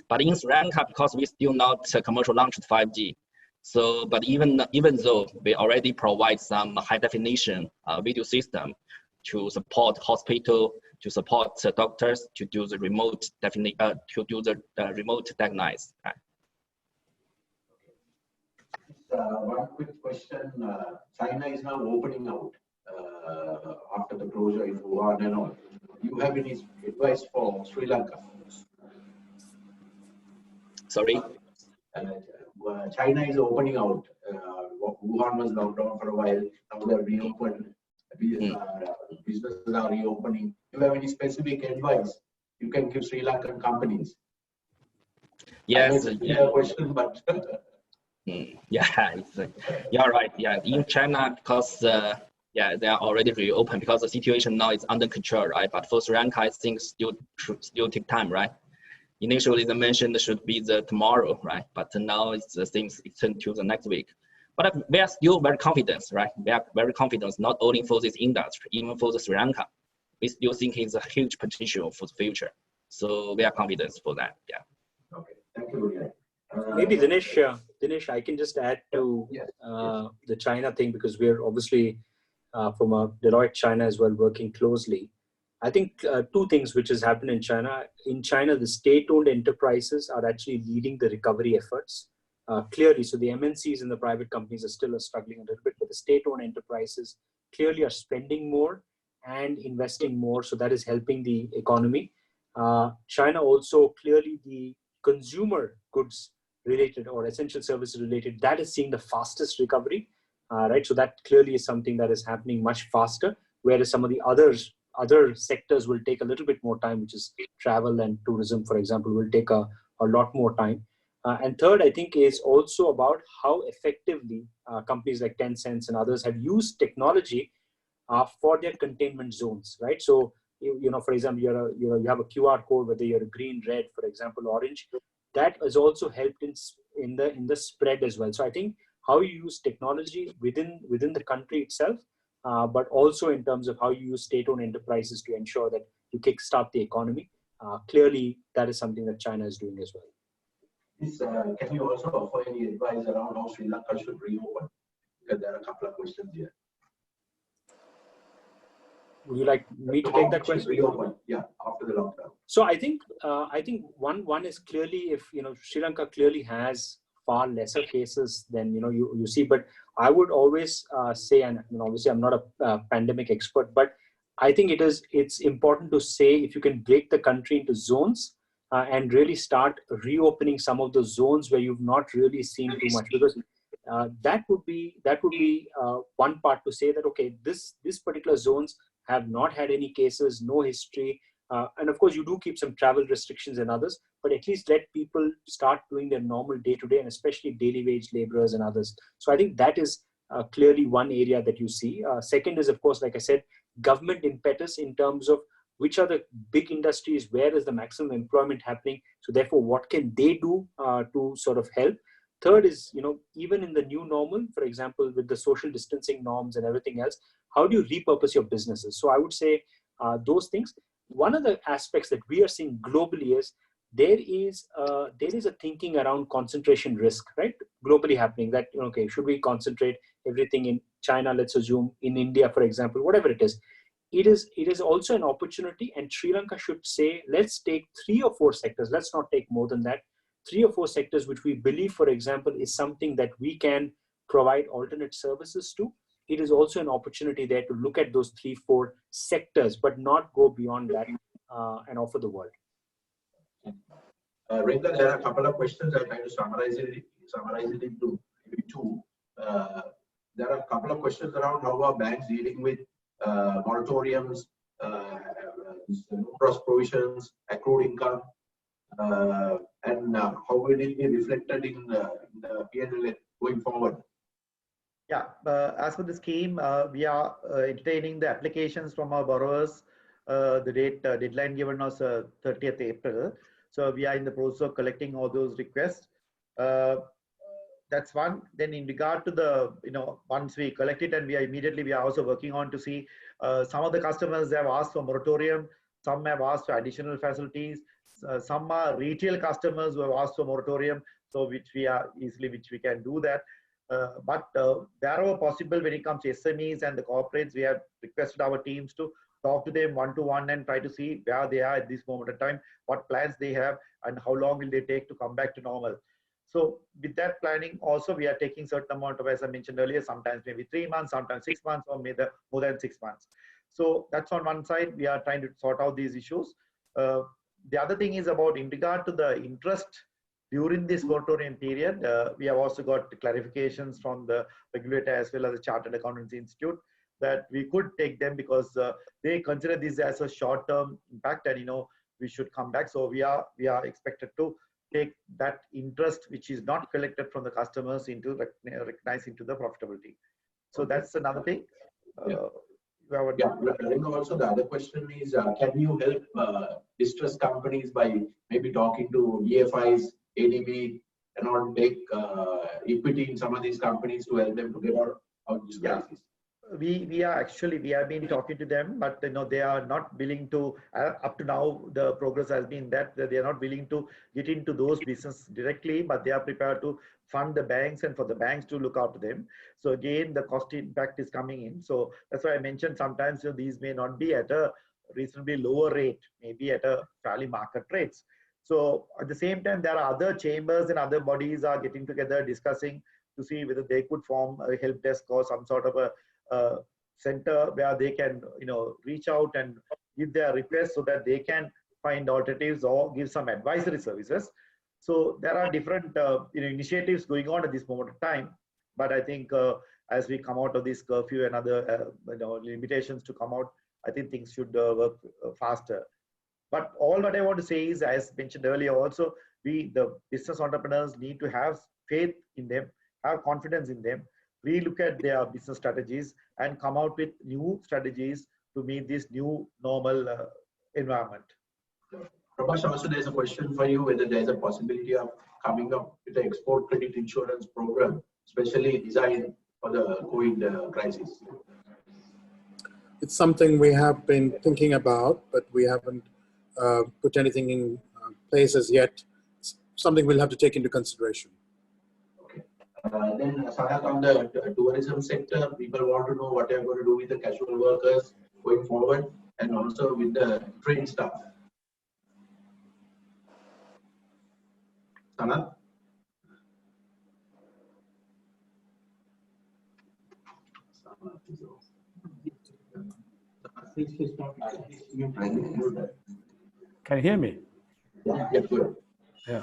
But in Sri Lanka, because we still not commercial launched 5G, so but even though we already provide some high definition video system to support hospital, to support doctors to do the remote remote diagnosis. Right? One quick question. China is now opening out after the closure in Wuhan and all. Do you have any advice for Sri Lanka? Sorry? China is opening out. Wuhan was locked down for a while. Now they are reopened. Businesses are reopening. Do you have any specific advice you can give Sri Lankan companies? Yes. Yeah. Question, but yeah, you're right. Yeah, in China, because yeah, they are already reopened because the situation now is under control, right? But for Sri Lanka, I think still take time, right? Initially, they mentioned it should be the tomorrow, right? But now it's the things extend to the next week. But we are still very confident, right? We are very confident not only for this industry, even for the Sri Lanka. We still think it's a huge potential for the future. So we are confident for that. Yeah. Okay. Thank you. Maybe Dinesh, I can just add to the China thing because we're obviously from Deloitte China as well working closely. I think two things which has happened in China. In China, the state-owned enterprises are actually leading the recovery efforts clearly. So the MNCs and the private companies are still struggling a little bit, but the state-owned enterprises clearly are spending more and investing more. So that is helping the economy. China also clearly the consumer goods related or essential services related, that is seeing the fastest recovery, right? So that clearly is something that is happening much faster. whereas some of the other sectors will take a little bit more time, which is travel and tourism, for example, will take a lot more time. And third, I think, is also about how effectively companies like Tencent and others have used technology for their containment zones, right? So, for example, you have a QR code, whether you're a green, red, for example, orange, that has also helped in the spread as well. So I think how you use technology within the country itself, but also in terms of how you use state-owned enterprises to ensure that you kickstart the economy. Clearly, that is something that China is doing as well. Can you also offer any advice around how Sri Lanka should reopen? Because there are a couple of questions here. Would you like me to take that question? Reopen, yeah, after the lockdown. So I think one is clearly, if Sri Lanka clearly has far lesser cases than you see, but I would always say, and obviously I'm not a pandemic expert, but I think it's important to say, if you can break the country into zones and really start reopening some of the zones where you've not really seen too much, because that would be one part to say that, okay, this particular zones have not had any cases, no history, and of course you do keep some travel restrictions and others, but at least let people start doing their normal day-to-day, and especially daily wage laborers and others. So I think that is clearly one area that you see. Second is, of course, like I said, government impetus in terms of which are the big industries, where is the maximum employment happening, so therefore what can they do to sort of help. Third is, even in the new normal, for example, with the social distancing norms and everything else, how do you repurpose your businesses? So I would say those things. One of the aspects that we are seeing globally is there is a thinking around concentration risk, right? Globally happening, that, okay, should we concentrate everything in China, let's assume, in India, for example, whatever it is. It is also an opportunity, and Sri Lanka should say, let's take 3 or 4 sectors. Let's not take more than that. 3 or 4 sectors which we believe, for example, is something that we can provide alternate services to. It is also an opportunity there to look at those 3-4 sectors, but not go beyond that and offer the world. Rinka, there are a couple of questions. I'm trying to summarize it into maybe 2. There are a couple of questions around how are banks dealing with moratoriums, cross provisions, accrued income, and how will it be reflected in the P&L going forward? Yeah, as for the scheme, we are entertaining the applications from our borrowers. The deadline given was 30th April. So we are in the process of collecting all those requests. That's one. Then in regard to the, once we collect it, and we are also working on to see some of the customers have asked for moratorium, some have asked for additional facilities, some are retail customers who have asked for moratorium, so which we can do that. But wherever possible, when it comes to SMEs and the corporates, we have requested our teams to talk to them one-to-one and try to see where they are at this moment of time, what plans they have, and how long will they take to come back to normal. So with that planning, also we are taking certain amount of, as I mentioned earlier, sometimes maybe 3 months, sometimes 6 months, or maybe more than 6 months. So that's on one side. We are trying to sort out these issues. The other thing is about in regard to the interest during this moratorium period. We have also got clarifications from the regulator as well as the Chartered Accountants Institute that we could take them because they consider this as a short-term impact, and we should come back. So we are expected to take that interest which is not collected from the customers into recognize into the profitability. So that's another thing. Also, the other question is, can you help distressed companies by maybe talking to EFIs, ADB, and all, take equity in some of these companies to help them to get out of this crisis? We have been talking to them, but they are not willing to. Up to now, the progress has been that they are not willing to get into those business directly, but they are prepared to fund the banks and for the banks to look after them. So again, the cost impact is coming in. So that's why I mentioned sometimes these may not be at a reasonably lower rate, maybe at a fairly market rates. So at the same time, there are other chambers and other bodies are getting together discussing to see whether they could form a help desk or some sort of a center where they can reach out and give their requests so that they can find alternatives or give some advisory services. So there are different initiatives going on at this moment of time, but I think as we come out of this curfew and other limitations to come out, I think things should work faster. But all what I want to say is, as mentioned earlier, also the business entrepreneurs need to have faith in them, have confidence in them, relook at their business strategies and come out with new strategies to meet this new normal environment. Prabhash, also there's a question for you, whether there's a possibility of coming up with an export credit insurance program, especially designed for the COVID crisis. It's something we have been thinking about, but we haven't put anything in place as yet. It's something we'll have to take into consideration. Okay. Then, Sahat, on the tourism sector, people want to know what they're going to do with the casual workers going forward, and also with the trained staff. Sanat? Can you hear me? Yeah, good. Yeah.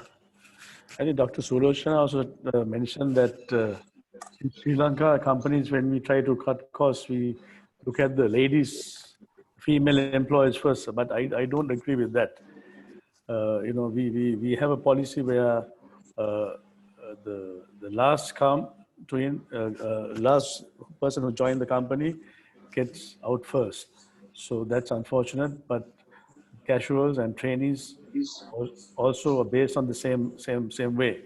I think Dr. Sulochana also mentioned that in Sri Lanka, companies, when we try to cut costs, we look at the ladies, female employees first. But I don't agree with that. We have a policy where the last last person who joined the company gets out first. So that's unfortunate, but casuals and trainees also are based on the same way.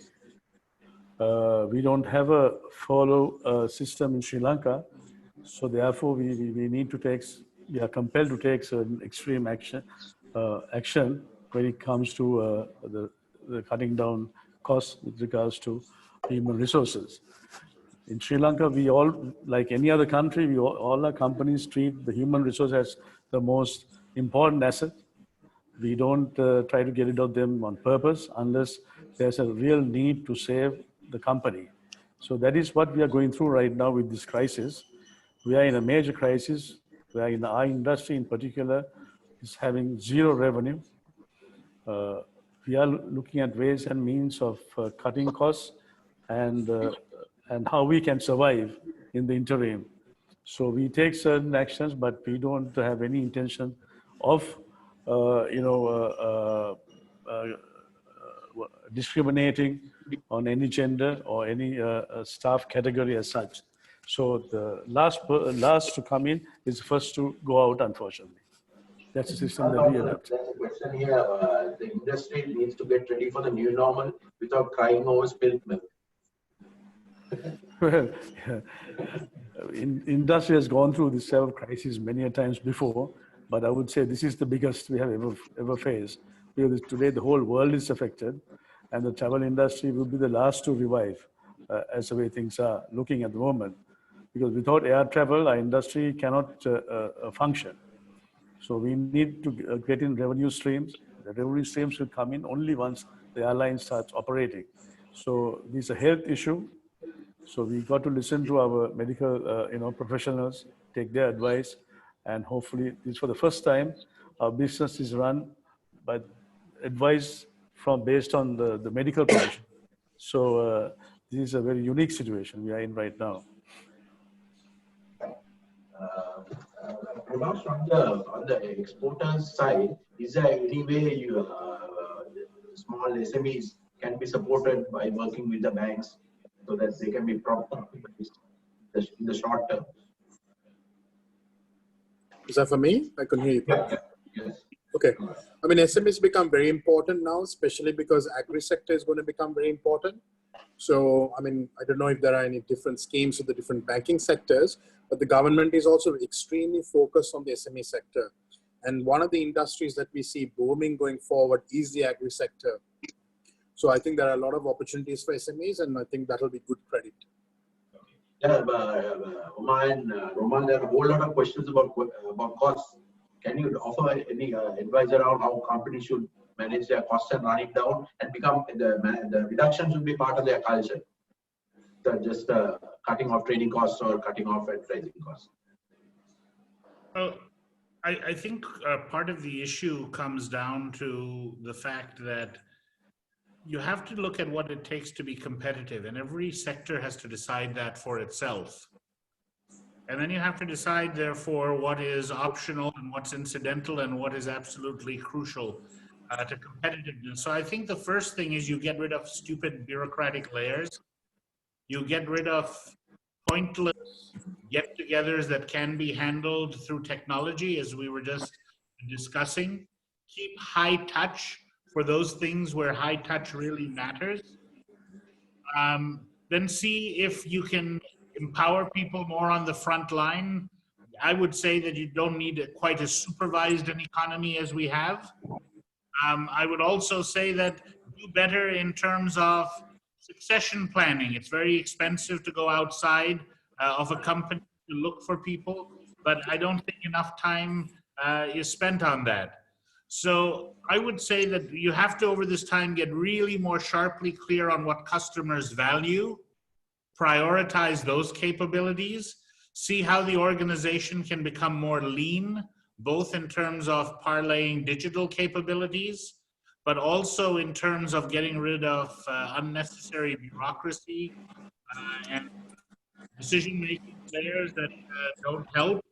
We don't have a follow system in Sri Lanka, so therefore we need to we are compelled to take certain extreme action when it comes to the cutting down costs with regards to human resources. In Sri Lanka, we all, like any other country, all our companies treat the human resource as the most important asset. We don't try to get rid of them on purpose unless there's a real need to save the company. So that is what we are going through right now with this crisis. We are in a major crisis. We are in our industry in particular is having zero revenue. We are looking at ways and means of cutting costs and how we can survive in the interim. So we take certain actions, but we don't have any intention of, discriminating on any gender or any staff category as such. So the last to come in is the first to go out, unfortunately. That's the system that we adopt. There's a question here. The industry needs to get ready for the new normal without crying over spilled milk. Well, industry has gone through this several crises many a times before, but I would say this is the biggest we have ever faced. Because today the whole world is affected, and the travel industry will be the last to revive, as the way things are looking at the moment. Because without air travel, our industry cannot function. So we need to get in revenue streams. The revenue streams will come in only once the airline starts operating. So this is a health issue. So we got to listen to our medical, professionals, take their advice, and hopefully, this for the first time, our business is run by advice based on the medical profession. So this is a very unique situation we are in right now. Prabhash, on the exporters side, is there any way small SMEs can be supported by working with the banks so that they can be propped up in the short term? Is that for me? I couldn't hear you. Yeah. Yes. Okay. I mean, SMEs become very important now, especially because agri-sector is going to become very important. So, I mean, I don't know if there are any different schemes for the different banking sectors, but the government is also extremely focused on the SME sector. And one of the industries that we see booming going forward is the agri-sector. So I think there are a lot of opportunities for SMEs, and I think that'll be good credit. Yeah, Roman, there are a whole lot of questions about costs. Can you offer any advice around how companies should manage their costs and run it down and become the reduction should be part of their culture? So just cutting off trading costs or cutting off advertising costs. Well, I think part of the issue comes down to the fact that you have to look at what it takes to be competitive, and every sector has to decide that for itself. And then you have to decide, therefore, what is optional and what's incidental and what is absolutely crucial to competitiveness. So I think the first thing is you get rid of stupid bureaucratic layers. You get rid of pointless get-togethers that can be handled through technology, as we were just discussing. Keep high touch for those things where high touch really matters. Then see if you can empower people more on the front line. I would say that you don't need quite as supervised an economy as we have. I would also say that do better in terms of succession planning. It's very expensive to go outside of a company to look for people, but I don't think enough time is spent on that. So I would say that you have to, over this time, get really more sharply clear on what customers value, prioritize those capabilities, see how the organization can become more lean, both in terms of parlaying digital capabilities, but also in terms of getting rid of unnecessary bureaucracy and decision-making layers that don't help.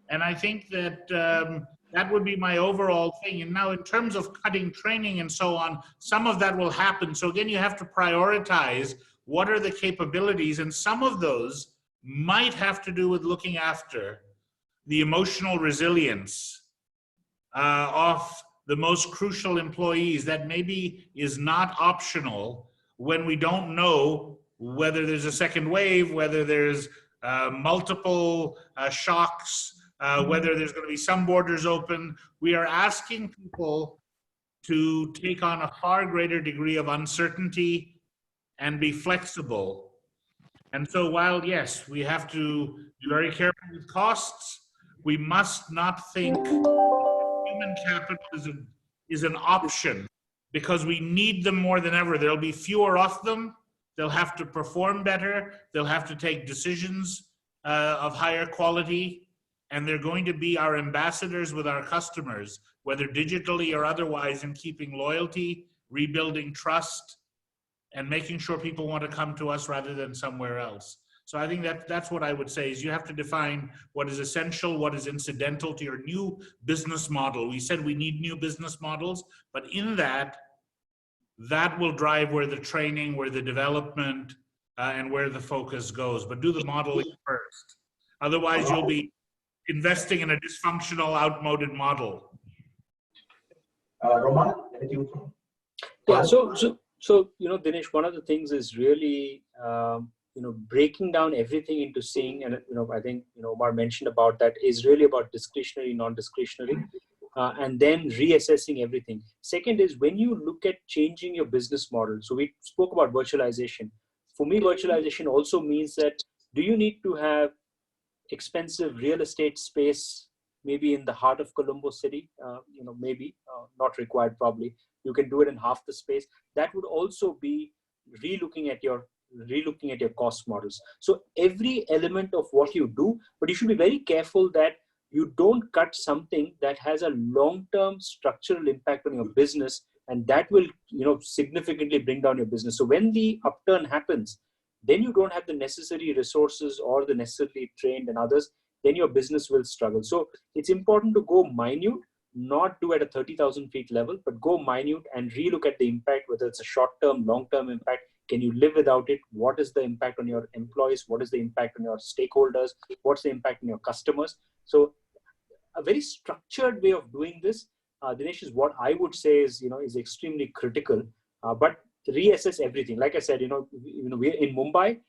And I think that that would be my overall thing. And now in terms of cutting training and so on, some of that will happen. So again, you have to prioritize what are the capabilities, and some of those might have to do with looking after the emotional resilience of the most crucial employees that maybe is not optional when we don't know whether there's a second wave, whether there's multiple shocks, whether there's going to be some borders open. We are asking people to take on a far greater degree of uncertainty and be flexible. And so while, yes, we have to be very careful with costs, we must not think human capital is an option, because we need them more than ever. There'll be fewer of them. They'll have to perform better. They'll have to take decisions of higher quality. And they're going to be our ambassadors with our customers, whether digitally or otherwise, in keeping loyalty, rebuilding trust, and making sure people want to come to us rather than somewhere else. So I think that's what I would say, is you have to define what is essential, what is incidental to your new business model. We said we need new business models, but in that will drive where the training, where the development, and where the focus goes. But do the modeling first. Otherwise, you'll be investing in a dysfunctional, outmoded model. Roman, anything? Yeah, so Dinesh, one of the things is really breaking down everything into seeing, and I think Omar mentioned about that, is really about discretionary, non-discretionary, and then reassessing everything. Second is when you look at changing your business model. So we spoke about virtualization. For me, virtualization also means that, do you need to have expensive real estate space maybe in the heart of Colombo city? Maybe not required. Probably you can do it in half the space. That would also be relooking at your cost models. So every element of what you do, but you should be very careful that you don't cut something that has a long-term structural impact on your business, and that will significantly bring down your business. So when the upturn happens, then you don't have the necessary resources or the necessarily trained and others, then your business will struggle. So it's important to go minute, not do at a 30,000 feet level, but go minute and relook at the impact, whether it's a short-term, long-term impact. Can you live without it? What is the impact on your employees? What is the impact on your stakeholders? What's the impact on your customers? So a very structured way of doing this, Dinesh, is what I would say is extremely critical. But reassess everything. Like I said, we're in Mumbai.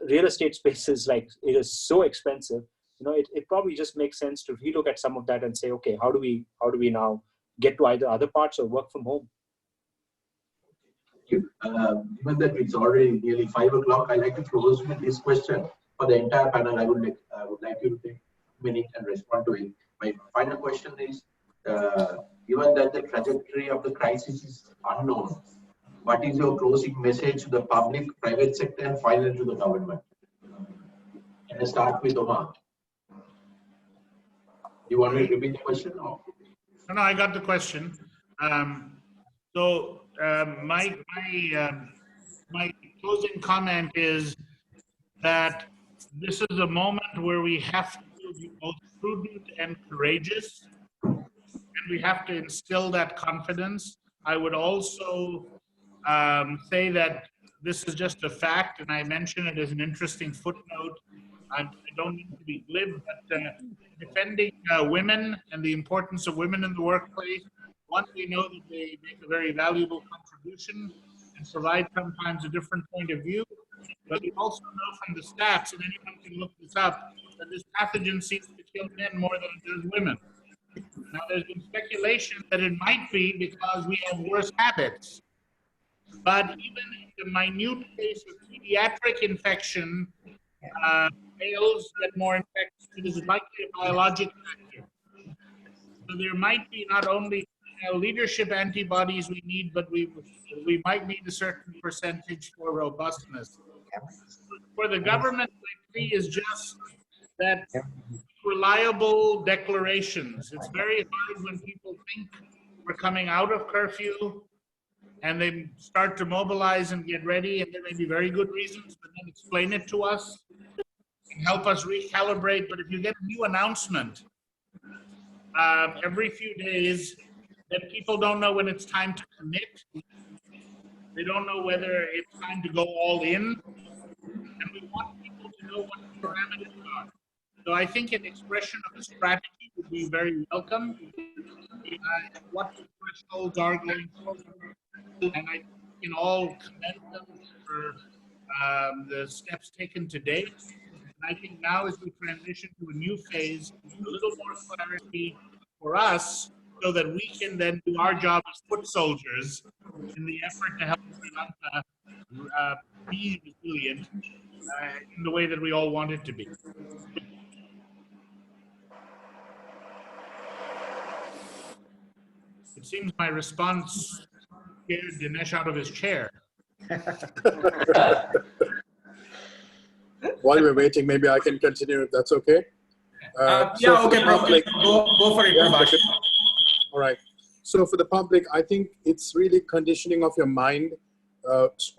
Real estate space is it is so expensive. It probably just makes sense to relook at some of that and say, okay, how do we now get to either other parts or work from home? Given that it's already nearly 5 o'clock, I'd like to close with this question for the entire panel. I would like you to take a minute and respond to it. My final question is, given that the trajectory of the crisis is unknown, what is your closing message to the public, private sector, and finally to the government? Can I start with Omar? You want me to repeat the question? Or? No, I got the question. My closing comment is that this is a moment where we have to be both prudent and courageous, and we have to instill that confidence. I would also say that this is just a fact, and I mention it as an interesting footnote. I don't mean to be glib, but defending women and the importance of women in the workplace. One, we know that they make a very valuable contribution and provide sometimes a different point of view. But we also know from the stats, and anyone can look this up, that this pathogen seems to kill men more than it does women. Now, there's been speculation that it might be because we have worse habits. But even in the minute case of pediatric infection, males get more infected. It is likely a biologic factor. So there might be not only leadership antibodies we need, but we might need a certain percentage for robustness. For the government, my plea is just that reliable declarations. It's very hard when people think we're coming out of curfew and they start to mobilize and get ready, and there may be very good reasons, but then explain it to us and help us recalibrate. But if you get a new announcement every few days, then people don't know when it's time to commit. They don't know whether it's time to go all in. And we want people to know what the parameters are. So I think an expression of a strategy would be very welcome. What the thresholds are going forward. And I can all commend them for the steps taken to date. And I think now as we transition to a new phase, a little more clarity for us so that we can then do our job as foot soldiers in the effort to help Sri Lanka be resilient in the way that we all want it to be. It seems my response scared Dinesh out of his chair. While we're waiting, maybe I can continue if that's okay. Yeah, okay, Prof. Go for it, yeah, Prabhas. all right. So for the public, I think it's really conditioning of your mind.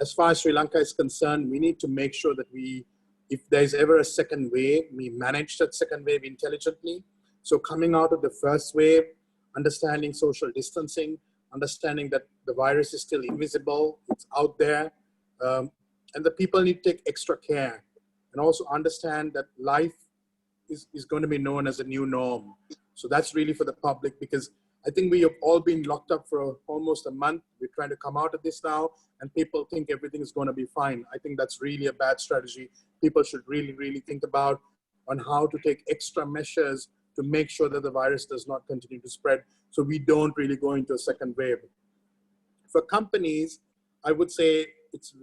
As far as Sri Lanka is concerned, we need to make sure that if there's ever a second wave, we manage that second wave intelligently. So coming out of the first wave, understanding social distancing, understanding that the virus is still invisible, it's out there, and the people need to take extra care, and also understand that life is going to be known as a new norm. So that's really for the public, because I think we have all been locked up for almost a month. We're trying to come out of this now, and people think everything is going to be fine. I think that's really a bad strategy. People should really, really think about on how to take extra measures to make sure that the virus does not continue to spread, so we don't really go into a second wave. For companies, I would say it's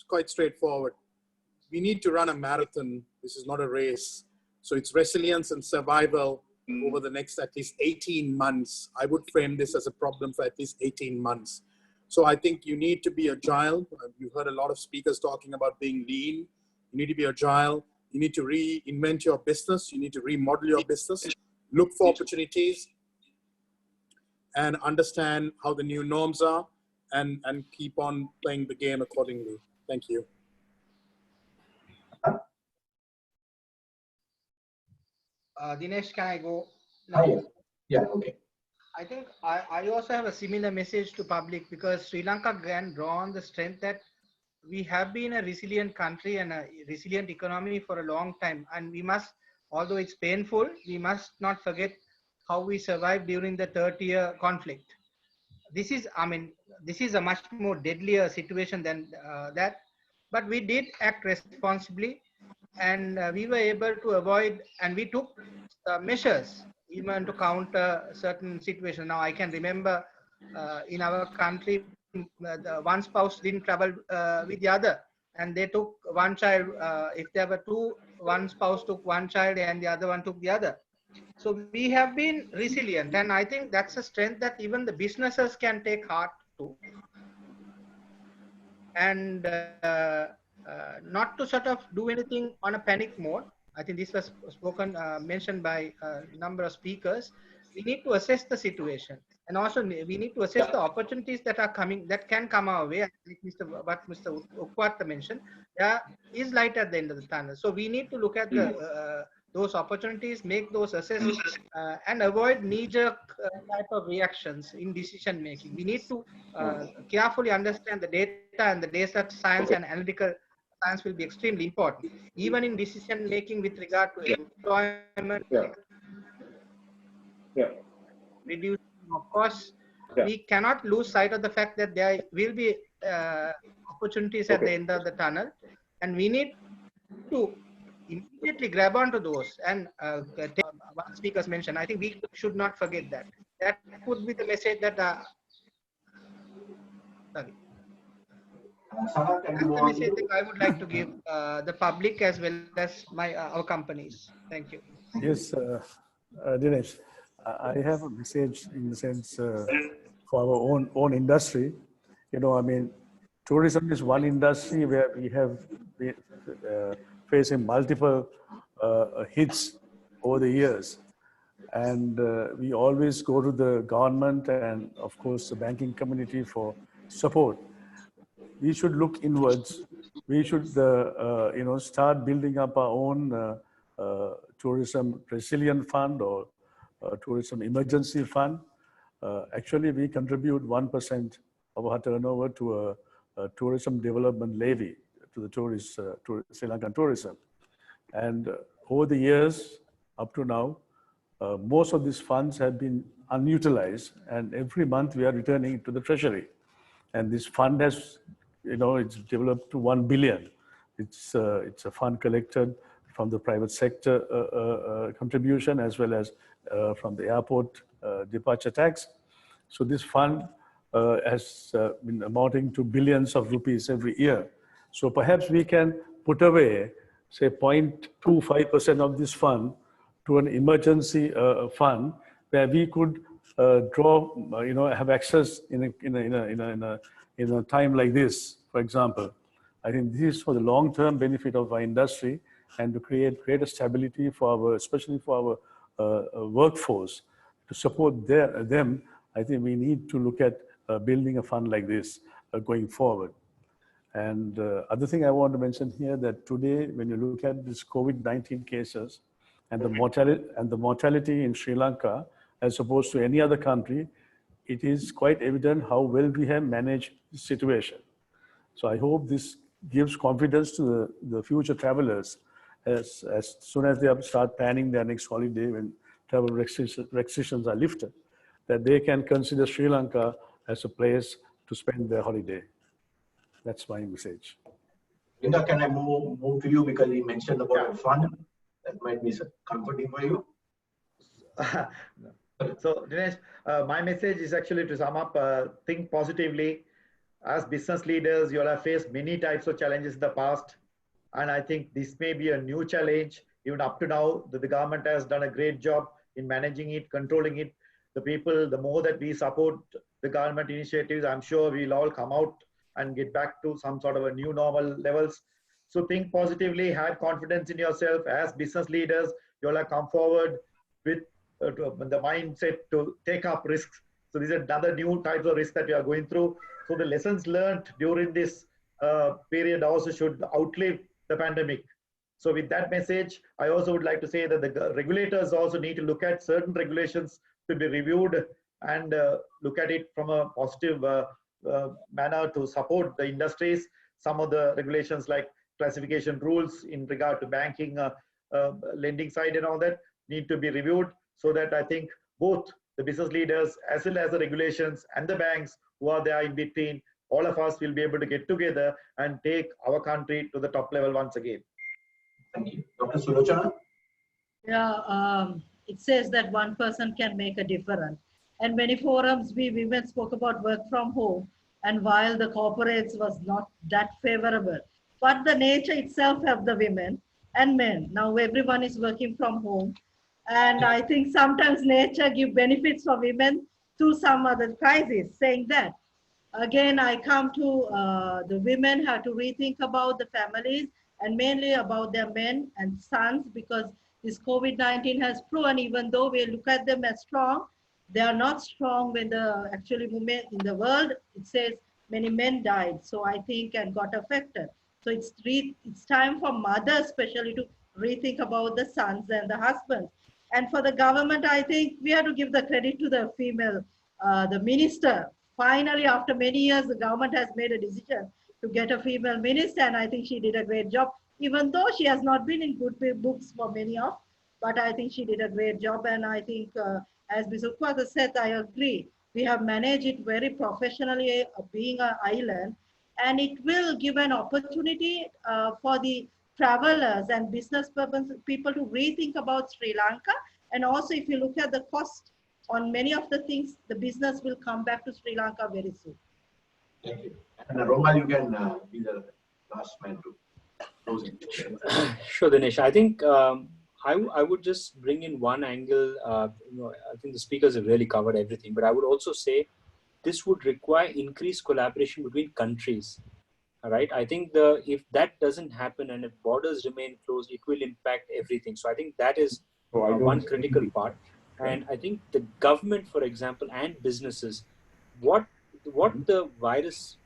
quite straightforward. We need to run a marathon. This is not a race. So it's resilience and survival over the next at least 18 months. I would frame this as a problem for at least 18 months. So I think you need to be agile. You've heard a lot of speakers talking about being lean. You need to be agile. You need to reinvent your business. You need to remodel your business, look for opportunities, and understand how the new norms are, and keep on playing the game accordingly. Thank you. Dinesh, can I go now? Yeah. Yeah, okay. I think I also have a similar message to public, because Sri Lanka can draw on the strength that we have been a resilient country and a resilient economy for a long time. And we must, although it's painful, we must not forget how we survived during the 30-year conflict. This is a much more deadlier situation than that. But we did act responsibly, and we were able to avoid, and we took measures even to counter certain situations. Now I can remember in our country, the one spouse didn't travel with the other, and they took one child. If there were two, one spouse took one child and the other one took the other. So we have been resilient, and I think that's a strength that even the businesses can take heart to, and not to sort of do anything on a panic mode. I think this was mentioned by a number of speakers. We need to assess the situation And also we need to assess the opportunities that are coming, that can come our way. Like what Mr. Ukwata mentioned, there is light at the end of the tunnel. So we need to look at the those opportunities, make those assessments, and avoid knee-jerk type of reactions in decision making. We need to carefully understand the data, and the data science and analytical science will be extremely important, even in decision making with regard to employment, reducing of costs. We cannot lose sight of the fact that there will be opportunities at the end of the tunnel, and we need to immediately grab onto those and take one speakers mentioned. I think we should not forget that. That would be the message that sorry. That's the message that I would like to give the public as well as our companies. Thank you. Yes, Dinesh, I have a message in the sense for our own industry. You know, I mean, tourism is one industry where we have been facing multiple hits over the years. And we always go to the government and, of course, the banking community for support. We should look inwards. We should, you know, start building up our own tourism resilient fund or tourism emergency fund. Actually, we contribute 1% of our turnover to a tourism development levy to the Sri Lankan tourism. And over the years, up to now, most of these funds have been unutilized, and every month we are returning it to the treasury. And this fund has, you know, it's developed to 1 billion. It's a fund collected from the private sector contribution as well as from the airport departure tax. So this fund has been amounting to billions of rupees every year. So perhaps we can put away, say, 0.25% of this fund to an emergency fund where we could draw, you know, have access in a time like this, for example. I think this is for the long-term benefit of our industry and to create greater stability for our, especially for our workforce, to support them. I think we need to look at building a fund like this going forward. And other thing I want to mention here that today, when you look at this COVID-19 cases and the mortality in Sri Lanka, as opposed to any other country, it is quite evident how well we have managed the situation. So I hope this gives confidence to the future travelers as soon as they start planning their next holiday when travel restrictions are lifted, that they can consider Sri Lanka as a place to spend their holiday. That's my message. Linda, can I move to you because you mentioned about the fund? That might be comforting for you. So Dinesh, my message is actually to sum up, think positively. As business leaders, you all have faced many types of challenges in the past. And I think this may be a new challenge. Even up to now, the government has done a great job in managing it, controlling it. The people, the more that we support the government initiatives, I'm sure we'll all come out and get back to some sort of a new normal levels. So think positively, have confidence in yourself. As business leaders, you all have come forward with the mindset to take up risks. So these are another new types of risks that we are going through. So the lessons learned during this period also should outlive the pandemic. So with that message, I also would like to say that the regulators also need to look at certain regulations to be reviewed and look at it from a positive manner to support the industries. Some of the regulations like classification rules in regard to banking, lending side and all that need to be reviewed so that I think both the business leaders as well as the regulations and the banks who are there in between, all of us will be able to get together and take our country to the top level once again. Thank you. Dr. Sulochana? Yeah, it says that one person can make a difference. And many forums, we women spoke about work from home, and while the corporates was not that favorable, but the nature itself of the women and men, now everyone is working from home. And I think sometimes nature give benefits for women through some other crisis, saying that. Again, I come to the women have to rethink about the families and mainly about their men and sons, because this COVID-19 has proven, even though we look at them as strong, They are not strong when the actually women in the world, it says many men died. So I think and got affected. So it's time for mothers especially to rethink about the sons and the husbands. And for the government, I think we have to give the credit to the female, the minister. Finally, after many years, the government has made a decision to get a female minister, and I think she did a great job, even though she has not been in good books for many of, but I think she did a great job. And I think, as Mr. Kwata said, I agree. We have managed it very professionally, being an island, and it will give an opportunity for the travelers and business people to rethink about Sri Lanka. And also, if you look at the cost on many of the things, the business will come back to Sri Lanka very soon. Thank you. And Roma, you can be the last man to close it. Sure, Dinesh. I think I would just bring in one angle. I think the speakers have really covered everything, but I would also say this would require increased collaboration between countries. All right. I think if that doesn't happen and if borders remain closed, it will impact everything. So I think that is one critical part. And I think the government, for example, and businesses, what the virus,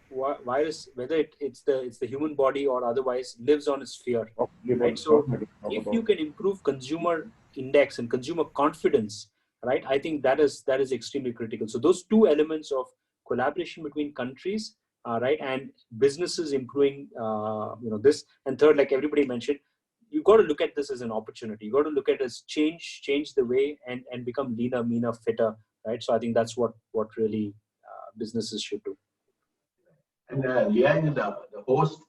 whether it's the human body or otherwise, lives on is fear. Right. So if you can improve consumer index and consumer confidence, right, I think that is extremely critical. So those two elements of collaboration between countries, right, and businesses improving, this, and third, like everybody mentioned, you've got to look at this as an opportunity. You got to look at it as change the way and become leaner, meaner, fitter, right? So I think that's what really businesses should do. And Liang, the host,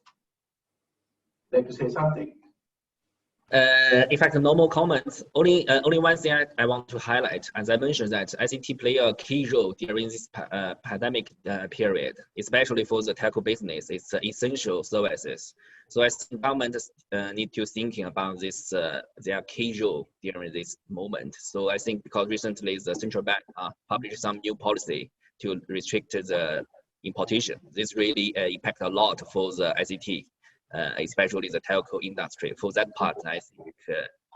like to say something. In fact, no more comments. Only one thing I want to highlight, as I mentioned, that ICT play a key role during this pandemic period, especially for the telco business. It's essential services. So I think government need to thinking about this their key role during this moment. So I think because recently the central bank published some new policy to restrict the importation. This really impact a lot for the ICT. Especially the telco industry. For that part, I think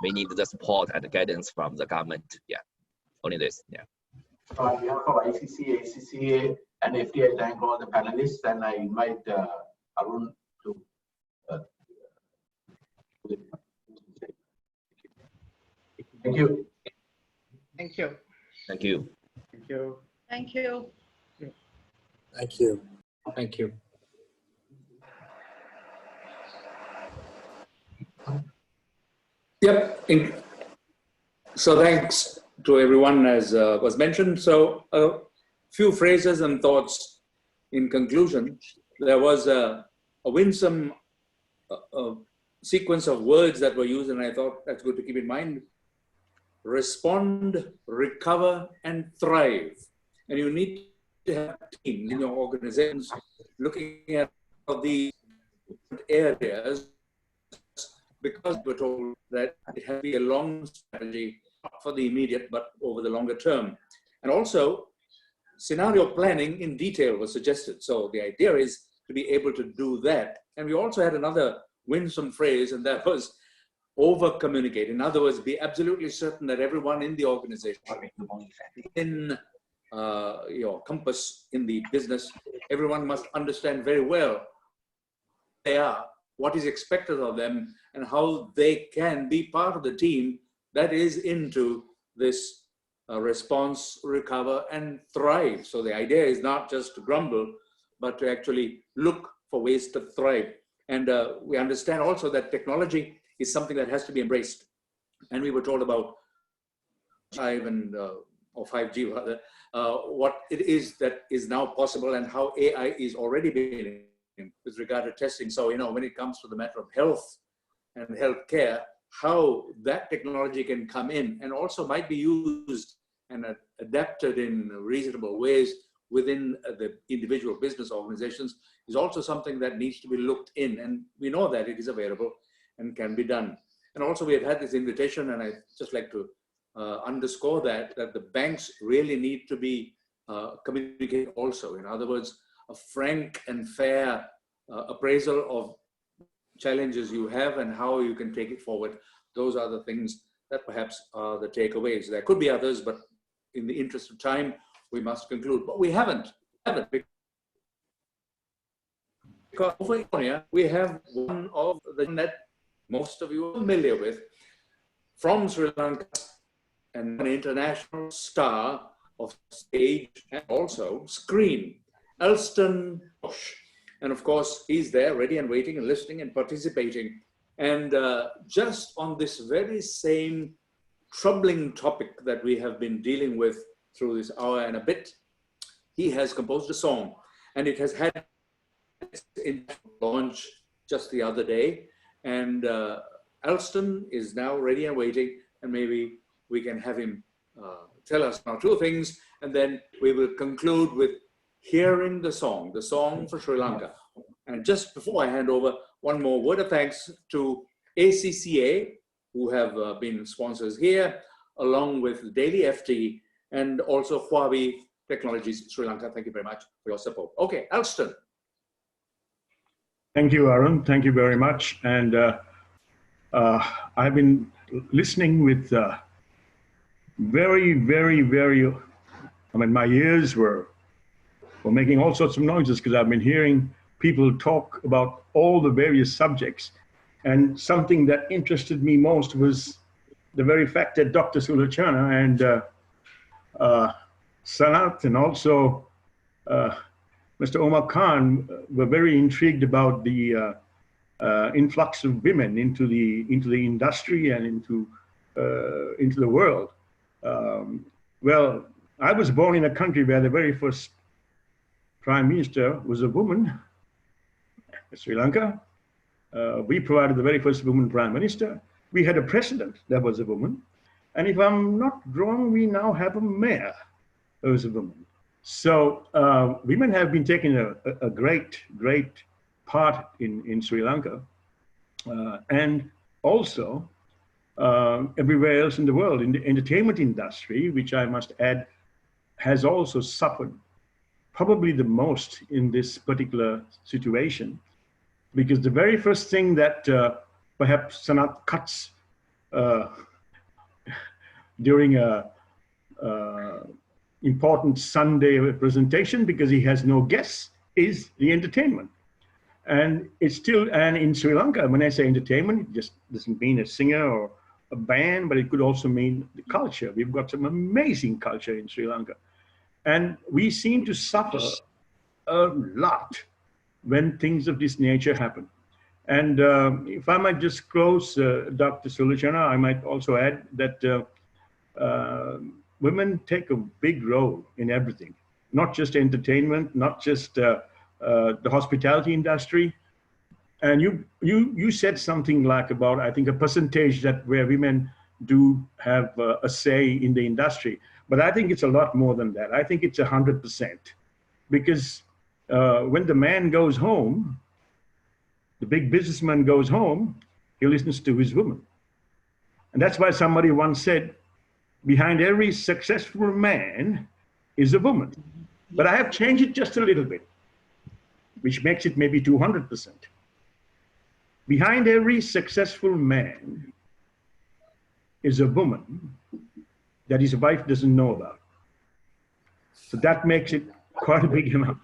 we need the support and guidance from the government. Yeah, only this. Yeah. On behalf of ICC, ACCA, and FDI, thank all the panelists, and I invite Arun to. Thank you. Thank you. Thank you. Thank you. Thank you. Thank you. Thank you. Yep. So thanks to everyone, as was mentioned. So a few phrases and thoughts in conclusion. There was a winsome sequence of words that were used, and I thought that's good to keep in mind. Respond, recover, and thrive. And you need to have teams in your organizations looking at these areas, because we're told that it has to be a long strategy, not for the immediate, but over the longer term. And also, scenario planning in detail was suggested. So the idea is to be able to do that. And we also had another winsome phrase, and that was over-communicate. In other words, be absolutely certain that everyone in the organization, in your compass in the business, everyone must understand very well who they are, what is expected of them, and how they can be part of the team that is into this response, recover, and thrive. So the idea is not just to grumble, but to actually look for ways to thrive. And we understand also that technology is something that has to be embraced. And we were told about 5 and or 5G rather, what it is that is now possible and how AI is already being with regard to testing. So, when it comes to the matter of health and healthcare, how that technology can come in and also might be used and adapted in reasonable ways within the individual business organizations is also something that needs to be looked in. And we know that it is available and can be done. And also we have had this invitation, and I just like to underscore that the banks really need to be communicated also. In other words, a frank and fair appraisal of challenges you have and how you can take it forward. Those are the things that perhaps are the takeaways. There could be others, but in the interest of time, we must conclude. But we haven't. Because over here, we have one of the that most of you are familiar with from Sri Lanka, and an international star of stage and also screen, Elston Bosch. And of course, he's there ready and waiting and listening and participating. And just on this very same troubling topic that we have been dealing with through this hour and a bit, he has composed a song, and it has had its launch just the other day. And Elston is now ready and waiting, and maybe we can have him tell us now two things, and then we will conclude with hearing the song for Sri Lanka. And just before I hand over, one more word of thanks to ACCA, who have been sponsors here, along with Daily FT and also Huawei Technologies Sri Lanka. Thank you very much for your support. Okay, Elston. Thank you, Arun. Thank you very much. And I've been listening with very, I mean, my ears were making all sorts of noises because I've been hearing people talk about all the various subjects. And something that interested me most was the very fact that Dr. Sulachana and Sanat and also Mr. Omar Khan were very intrigued about the influx of women into the industry and into the world. Well, I was born in a country where the very first prime minister was a woman, Sri Lanka. We provided the very first woman prime minister. We had a president that was a woman. And if I'm not wrong, we now have a mayor who is a woman. So women have been taking a great part in Sri Lanka. And also everywhere else in the world, in the entertainment industry, which I must add, has also suffered probably the most in this particular situation. Because the very first thing that perhaps Sanat cuts during a important Sunday presentation, because he has no guests, is the entertainment. And it's still, and in Sri Lanka, when I say entertainment, it just doesn't mean a singer or a band, but it could also mean the culture. We've got some amazing culture in Sri Lanka. And we seem to suffer a lot when things of this nature happen. And if I might just close, Dr. Sulachana, I might also add that women take a big role in everything, not just entertainment, not just the hospitality industry. And you said something like about, I think, a percentage that where women do have a say in the industry. But I think it's a lot more than that. I think it's 100%. Because when the man goes home, the big businessman goes home, he listens to his woman. And that's why somebody once said, behind every successful man is a woman. But I have changed it just a little bit, which makes it maybe 200%. Behind every successful man is a woman that his wife doesn't know about. So that makes it quite a big amount.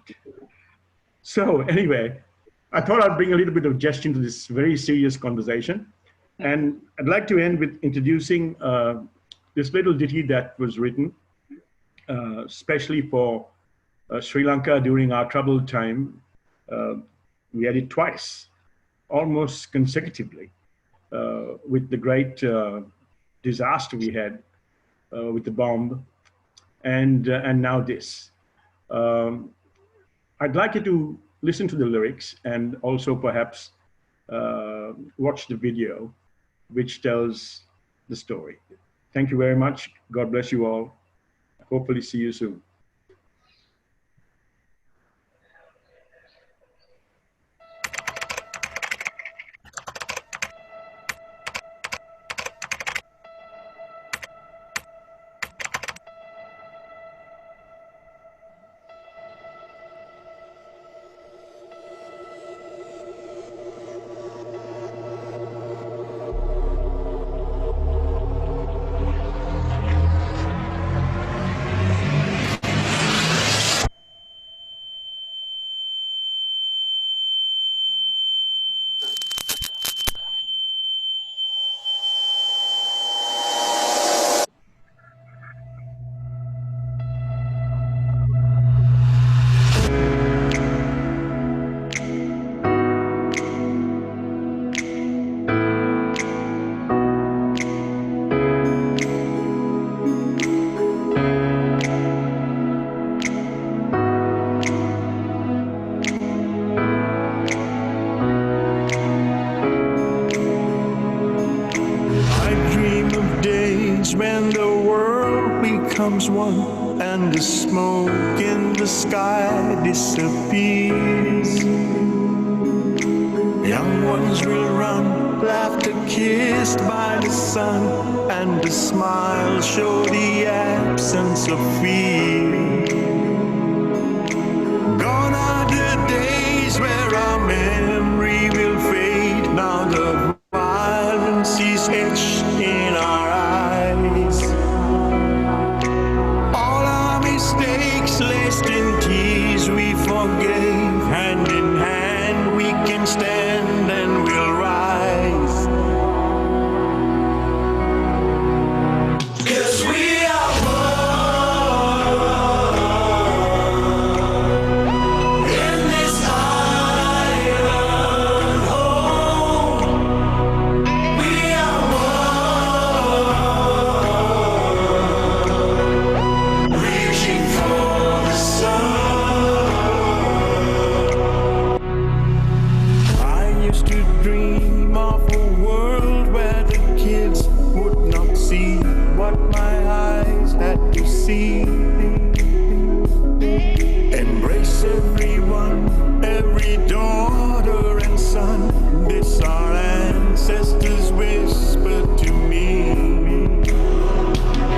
So anyway, I thought I'd bring a little bit of jest into this very serious conversation. And I'd like to end with introducing this little ditty that was written, especially for Sri Lanka during our troubled time. We had it twice, almost consecutively, with the great disaster we had with the bomb, and now this. I'd like you to listen to the lyrics and also perhaps watch the video, which tells the story. Thank you very much. God bless you all. Hopefully see you soon. becomes one and the smoke in the sky disappears. Young ones will run, laughter kissed by the sun, and the smile show the absence of fear. Gone are the days where our memory will fade. Now the violence is etched in our eyes. All our mistakes laced in tears we forgave. Hand in hand we can stand and we'll rise. 'Cause we are one in this island home. We are one, reaching for the sun. I used to dream of a world where the kids would not see what my eyes had to see. Embrace everyone, every daughter and son. This our ancestors whispered to me.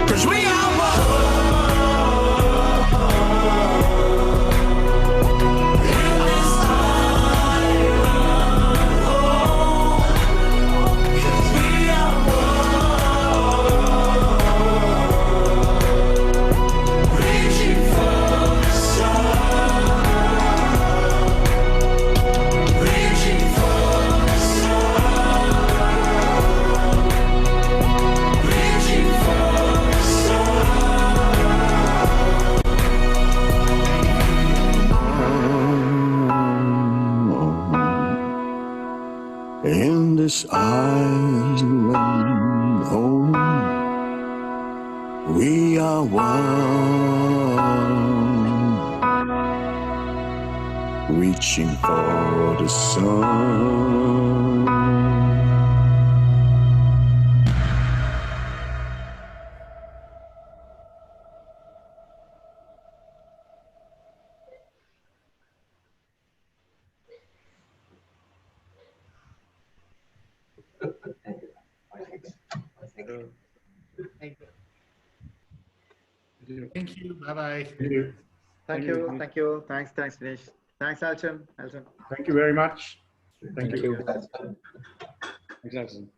'Cause we are one in this island home. 'Cause we are one, reaching for the sun, reaching for the sun, reaching for the sun. In this island home, we are one, reaching for the sun. Thank you. Thank you. Bye-bye. Thank you. Thank you. Thanks, Dinesh. Thanks, Alchan. Thank you very much. Thank you. That's Thanks, Alison.